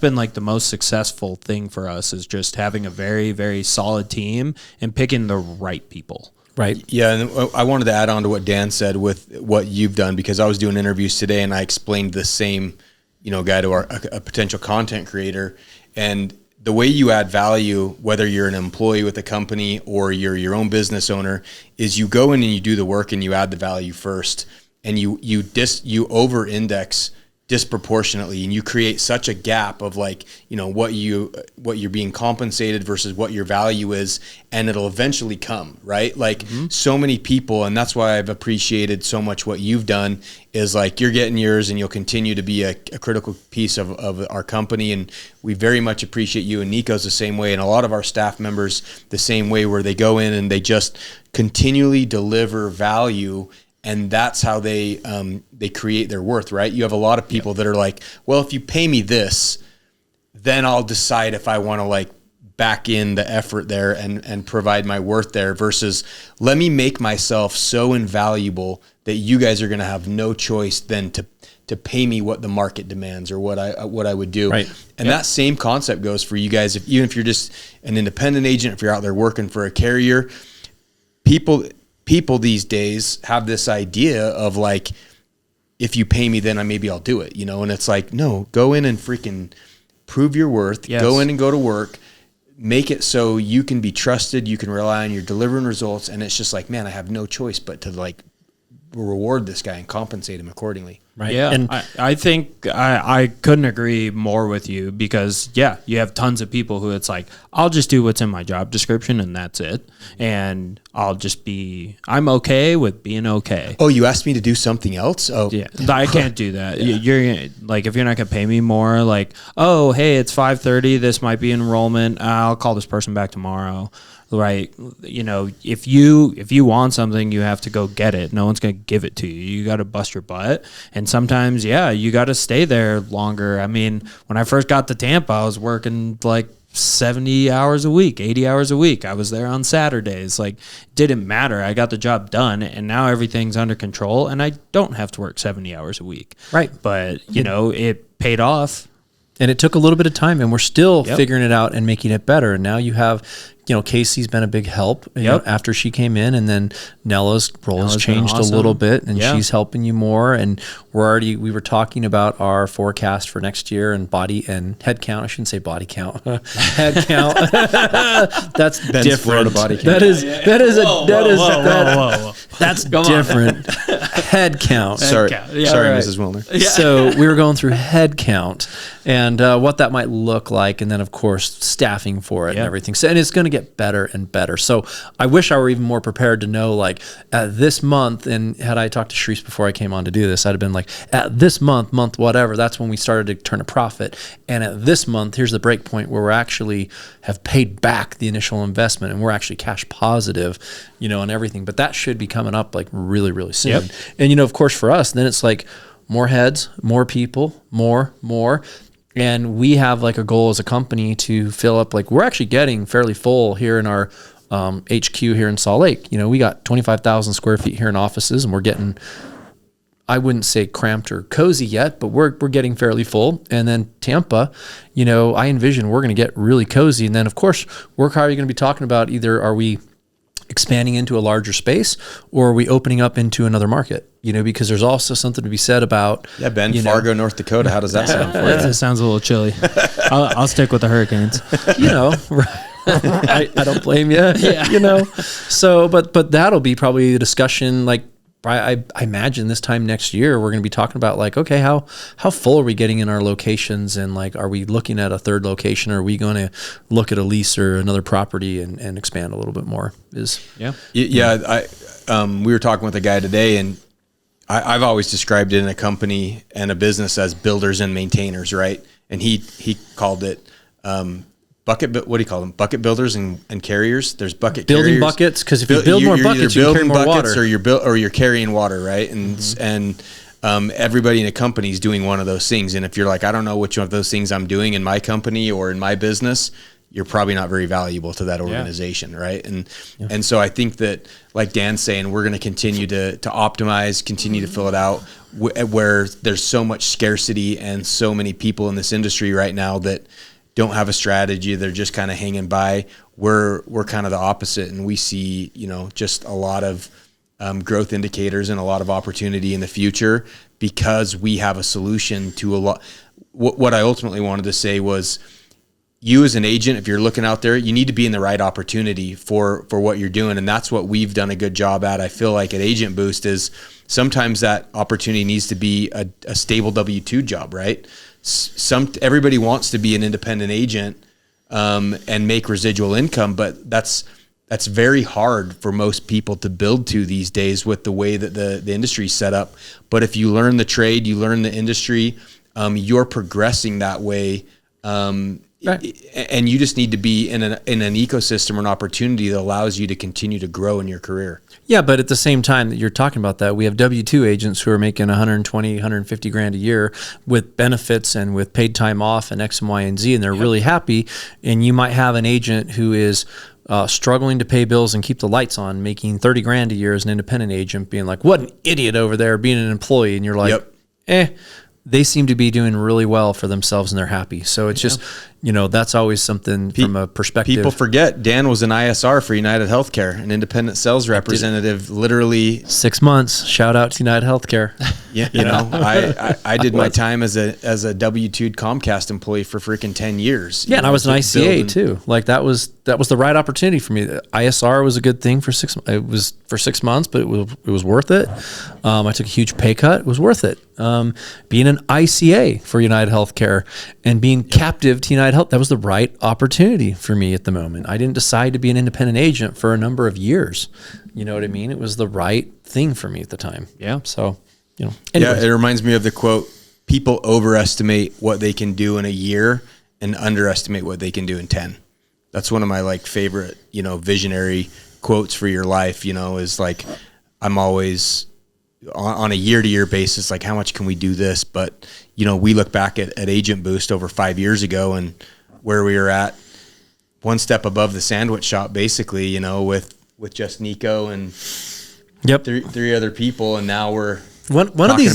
been like the most successful thing for us is just having a very, very solid team and picking the right people. Right. Yeah. And I wanted to add on to what Dan said with what you've done, because I was doing interviews today and I explained the same, guy to a potential content creator. And the way you add value, whether you're an employee with a company or you're your own business owner, is you go in and you do the work and you add the value first. And you over index disproportionately, and you create such a gap of like, you know, what you're being compensated versus what your value is, and it'll eventually come, right? Like so many people, and that's why I've appreciated so much what you've done, is like you're getting yours and you'll continue to be a critical piece of our company, and we very much appreciate you. And Nico's the same way, and a lot of our staff members the same way, where they go in and they just continually deliver value. And that's how they create their worth, right? You have a lot of people that are like, well, if you pay me this, then I'll decide if I want to like back in the effort there and provide my worth there, versus let me make myself so invaluable that you guys are going to have no choice than to pay me what the market demands or what I would do. Right. And that same concept goes for you guys. Even if you're just an independent agent, if you're out there working for a carrier, people these days have this idea of like, if you pay me, then maybe I'll do it, you know? And it's like, no, go in and freaking prove your worth. Yes. Go in and go to work, make it so you can be trusted. You can rely on your delivering results. And it's just like, man, I have no choice but to like reward this guy and compensate him accordingly. Right. Yeah. And I think I couldn't agree more with you, because you have tons of people who it's like, I'll just do what's in my job description and that's it. And I'm okay with being okay. Oh, you asked me to do something else? Oh yeah. I can't do that. Yeah. You're like, if you're not going to pay me more, like, oh, hey, it's 5:30. This might be enrollment. I'll call this person back tomorrow. Right. You know, if you want something, you have to go get it. No one's going to give it to you. You got to bust your butt. And sometimes, you got to stay there longer. I mean, when I first got to Tampa, I was working like 70 hours a week, 80 hours a week. I was there on Saturdays. Like, it didn't matter. I got the job done, and now everything's under control, and I don't have to work 70 hours a week. Right. But, it paid off. And it took a little bit of time, and we're still figuring it out and making it better. And now you have, Casey's been a big help after she came in, and then Nella's role has changed a little bit, and she's helping you more. And we were talking about our forecast for next year and body and head count. I shouldn't say body count, head count. That's Ben's different. Body count. That's different. Head count. Sorry, count. Mrs. Wilner. Yeah. So we were going through head count and what that might look like, and then of course staffing for it and everything. So, and it's going to get better and better. So I wish I were even more prepared to know, like, at this month, and had I talked to Shreese before I came on to do this, I'd have been like, at this month whatever, that's when we started to turn a profit. And at this month, here's the break point where we're actually have paid back the initial investment, and we're actually cash positive, and everything. But that should be coming up like really, really soon. And of course for us, then it's like more heads, more people, more. And we have like a goal as a company to fill up, like, we're actually getting fairly full here in our HQ here in Salt Lake. We got 25,000 square feet here in offices, and we're getting, I wouldn't say cramped or cozy yet, but we're getting fairly full. And then Tampa, I envision we're going to get really cozy. And then of course, work hard, you're going to be talking about, either are we expanding into a larger space, or are we opening up into another market? Because there's also something to be said about Fargo, North Dakota. How does that sound for you? It sounds a little chilly. I'll stick with the Hurricanes. I don't blame you. So, but that'll be probably the discussion. Like, I imagine this time next year we're going to be talking about, like, okay, how full are we getting in our locations, and like, are we looking at a third location, or are we going to look at a lease or another property and expand a little bit more? We were talking with a guy today, and I've always described it in a company and a business as builders and maintainers, right? And he called it what do you call them? Bucket builders and carriers. There's bucket building carriers. Buckets, because if you build more buckets, you carry more water. Or you're carrying water, right? And everybody in a company is doing one of those things. And if you're like, I don't know which one of those things I'm doing in my company or in my business, you're probably not very valuable to that organization, right? And so I think that, like Dan's saying, we're going to continue to optimize, continue to fill it out, where there's so much scarcity and so many people in this industry right now that don't have a strategy. They're just kind of hanging by. We're kind of the opposite, and we see, just a lot of growth indicators and a lot of opportunity in the future, because we have a solution to a lot. What I ultimately wanted to say was, you as an agent, if you're looking out there, you need to be in the right opportunity for what you're doing. And that's what we've done a good job at. I feel like at Agent Boost is sometimes that opportunity needs to be a stable W-2 job, right? Everybody wants to be an independent agent and make residual income, but that's very hard for most people to build to these days with the way that the industry is set up. But if you learn the trade, you learn the industry, you're progressing that way. Right. And you just need to be in an ecosystem or an opportunity that allows you to continue to grow in your career. Yeah, but at the same time that you're talking about that, we have W-2 agents who are making 120, 150 grand a year with benefits and with paid time off and X and Y and Z, and they're really happy. And you might have an agent who is struggling to pay bills and keep the lights on, making 30 grand a year as an independent agent, being like, what an idiot over there being an employee. And you're like, they seem to be doing really well for themselves and they're happy. So it's just, that's always something from a perspective. People forget Dan was an ISR for United Healthcare, an independent sales representative, literally 6 months. Shout out to United Healthcare. Yeah, I did my time as a W-2 Comcast employee for freaking 10 years. Yeah, and I was an ICA too. Like that was the right opportunity for me. The ISR was a good thing for 6 months. It was for 6 months, but it was worth it. I took a huge pay cut. It was worth it. Being an ICA for United Healthcare and being captive to United Health, that was the right opportunity for me at the moment. I didn't decide to be an independent agent for a number of years. You know what I mean? It was the right thing for me at the time. Yeah. So, anyways. Yeah, it reminds me of the quote, people overestimate what they can do in a year and underestimate what they can do in 10. That's one of my favorite, visionary quotes for your life, is like, I'm always on a year-to-year basis, like how much can we do this? But, we look back at Agent Boost over 5 years ago and where we were at, one step above the sandwich shop, basically, with just Nico and three other people. And now we're one of these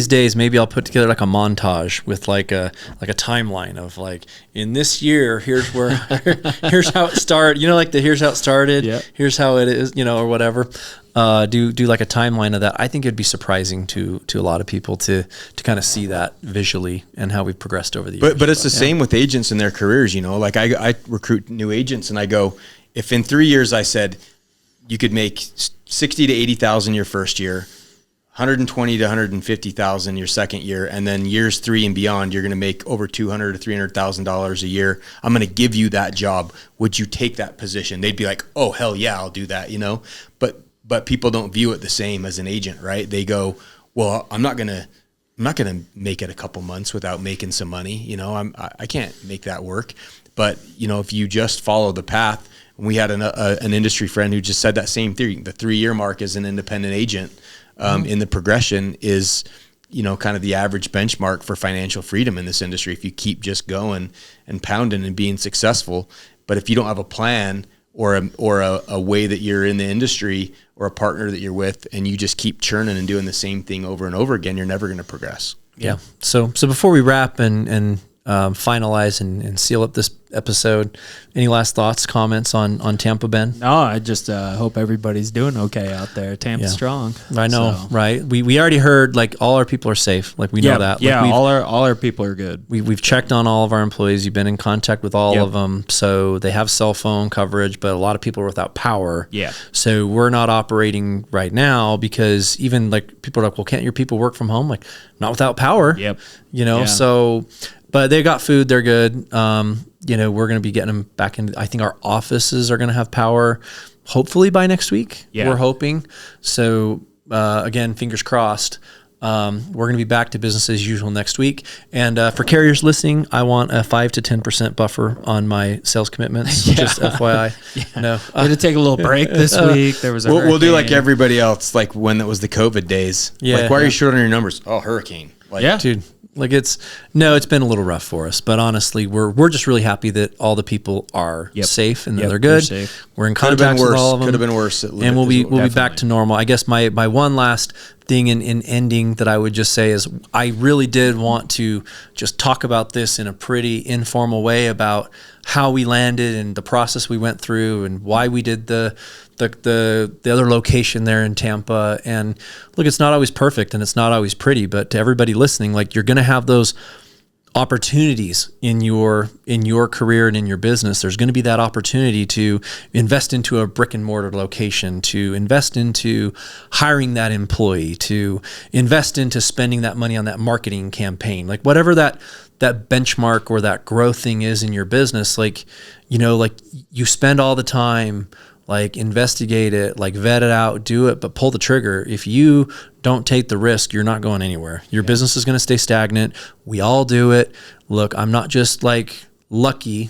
days, maybe I'll put together like a montage with like a timeline of like, in this year, here's where, here's how it started, here's how it started, here's how it is, or whatever. Do like a timeline of that. I think it'd be surprising to a lot of people to kind of see that visually and how we've progressed over the years. But it's the same with agents and their careers, like I recruit new agents and I go, if in 3 years I said you could make 60 to 80,000 your first year, 120 to 150,000 your second year, and then years 3 and beyond, you're going to make over $200,000 to $300,000 a year. I'm going to give you that job. Would you take that position? They'd be like, "Oh hell yeah, I'll do that." But people don't view it the same as an agent, right? They go, "Well, I'm not gonna make it a couple months without making some money. I can't make that work." But if you just follow the path, and we had an industry friend who just said that same theory. The 3-year mark as an independent agent. In the progression is, kind of the average benchmark for financial freedom in this industry. If you keep just going and pounding and being successful, but if you don't have a plan or a way that you're in the industry or a partner that you're with, and you just keep churning and doing the same thing over and over again, you're never going to progress. Yeah. So before we wrap and finalize and seal up this episode, any last thoughts, comments on Tampa, Ben? No, I just hope everybody's doing okay out there. Tampa's strong. I know, right? We already heard all our people are safe. We know that. Yeah, all our people are good. We've checked on all of our employees. You've been in contact with all of them, so they have cell phone coverage. But a lot of people are without power. Yeah. So we're not operating right now because even people are like, "Well, can't your people work from home?" Not without power. Yep. So. But they got food. They're good. We're going to be getting them back in. I think our offices are going to have power hopefully by next week. Yeah. We're hoping. So, again, fingers crossed. We're going to be back to business as usual next week. And for carriers listening, I want a 5 to 10% buffer on my sales commitments. Just FYI. No, we're going to take a little break this week. There was we'll do like everybody else, when it was the COVID days. Yeah. Why are you short on your numbers? Oh, hurricane. Dude. It's been a little rough for us, but honestly, we're just really happy that all the people are safe and that they're good. We're in contact with all of them. Could have been worse. And we'll be back to normal. I guess my one last thing in ending that I would just say is I really did want to just talk about this in a pretty informal way about how we landed and the process we went through and why we did the other location there in Tampa. And look, it's not always perfect and it's not always pretty, but to everybody listening, you're going to have those opportunities in your career and in your business. There's going to be that opportunity to invest into a brick and mortar location, to invest into hiring that employee, to invest into spending that money on that marketing campaign, like whatever that benchmark or that growth thing is in your business. Like, you know, like you spend all the time, like investigate it, like vet it out, do it, but pull the trigger. If you don't take the risk, you're not going anywhere. Your business is going to stay stagnant. We all do it. Look, I'm not just like lucky.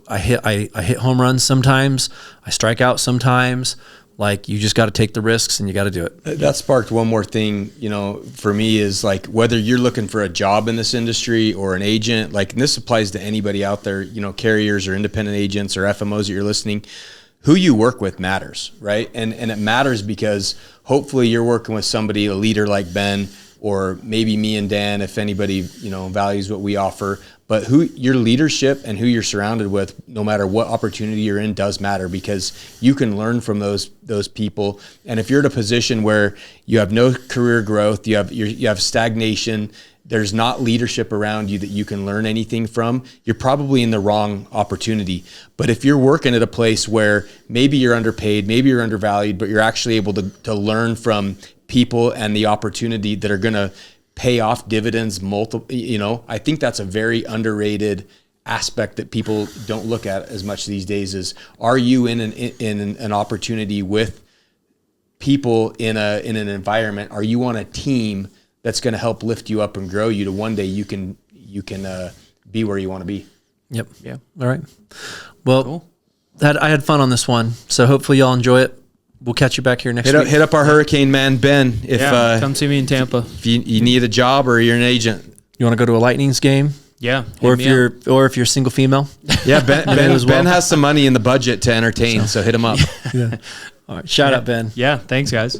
I hit home runs sometimes. I strike out sometimes. Like, you just got to take the risks and you got to do it. That sparked one more thing, you know, for me is like, whether you're looking for a job in this industry or an agent, like, and this applies to anybody out there, you know, carriers or independent agents or FMOs that you're listening, who you work with matters, right? And it matters because hopefully you're working with somebody, a leader like Ben, or maybe me and Dan, if anybody, you know, values what we offer. But who your leadership and who you're surrounded with, no matter what opportunity you're in, does matter, because you can learn from those people. And if you're in a position where you have no career growth, you have stagnation, there's not leadership around you that you can learn anything from, you're probably in the wrong opportunity. But if you're working at a place where maybe you're underpaid, maybe you're undervalued, but you're actually able to learn from people and the opportunity that are going to pay off dividends multiple, you know, I think that's a very underrated aspect that people don't look at as much these days. Is, are you in an opportunity with people in an environment? Are you on a team that's going to help lift you up and grow you to one day you can be where you want to be? Yep. Yeah. All right. Well, cool. I had fun on this one, so hopefully y'all enjoy it. We'll catch you back here next week. Hit up our hurricane man, Ben. If come see me in Tampa. If you need a job or you're an agent. You want to go to a Lightnings game? Yeah. Or if you're single female. Yeah, Ben has some money in the budget to entertain, so hit him up. Yeah. All right. Shout out, Ben. Yeah. Thanks, guys.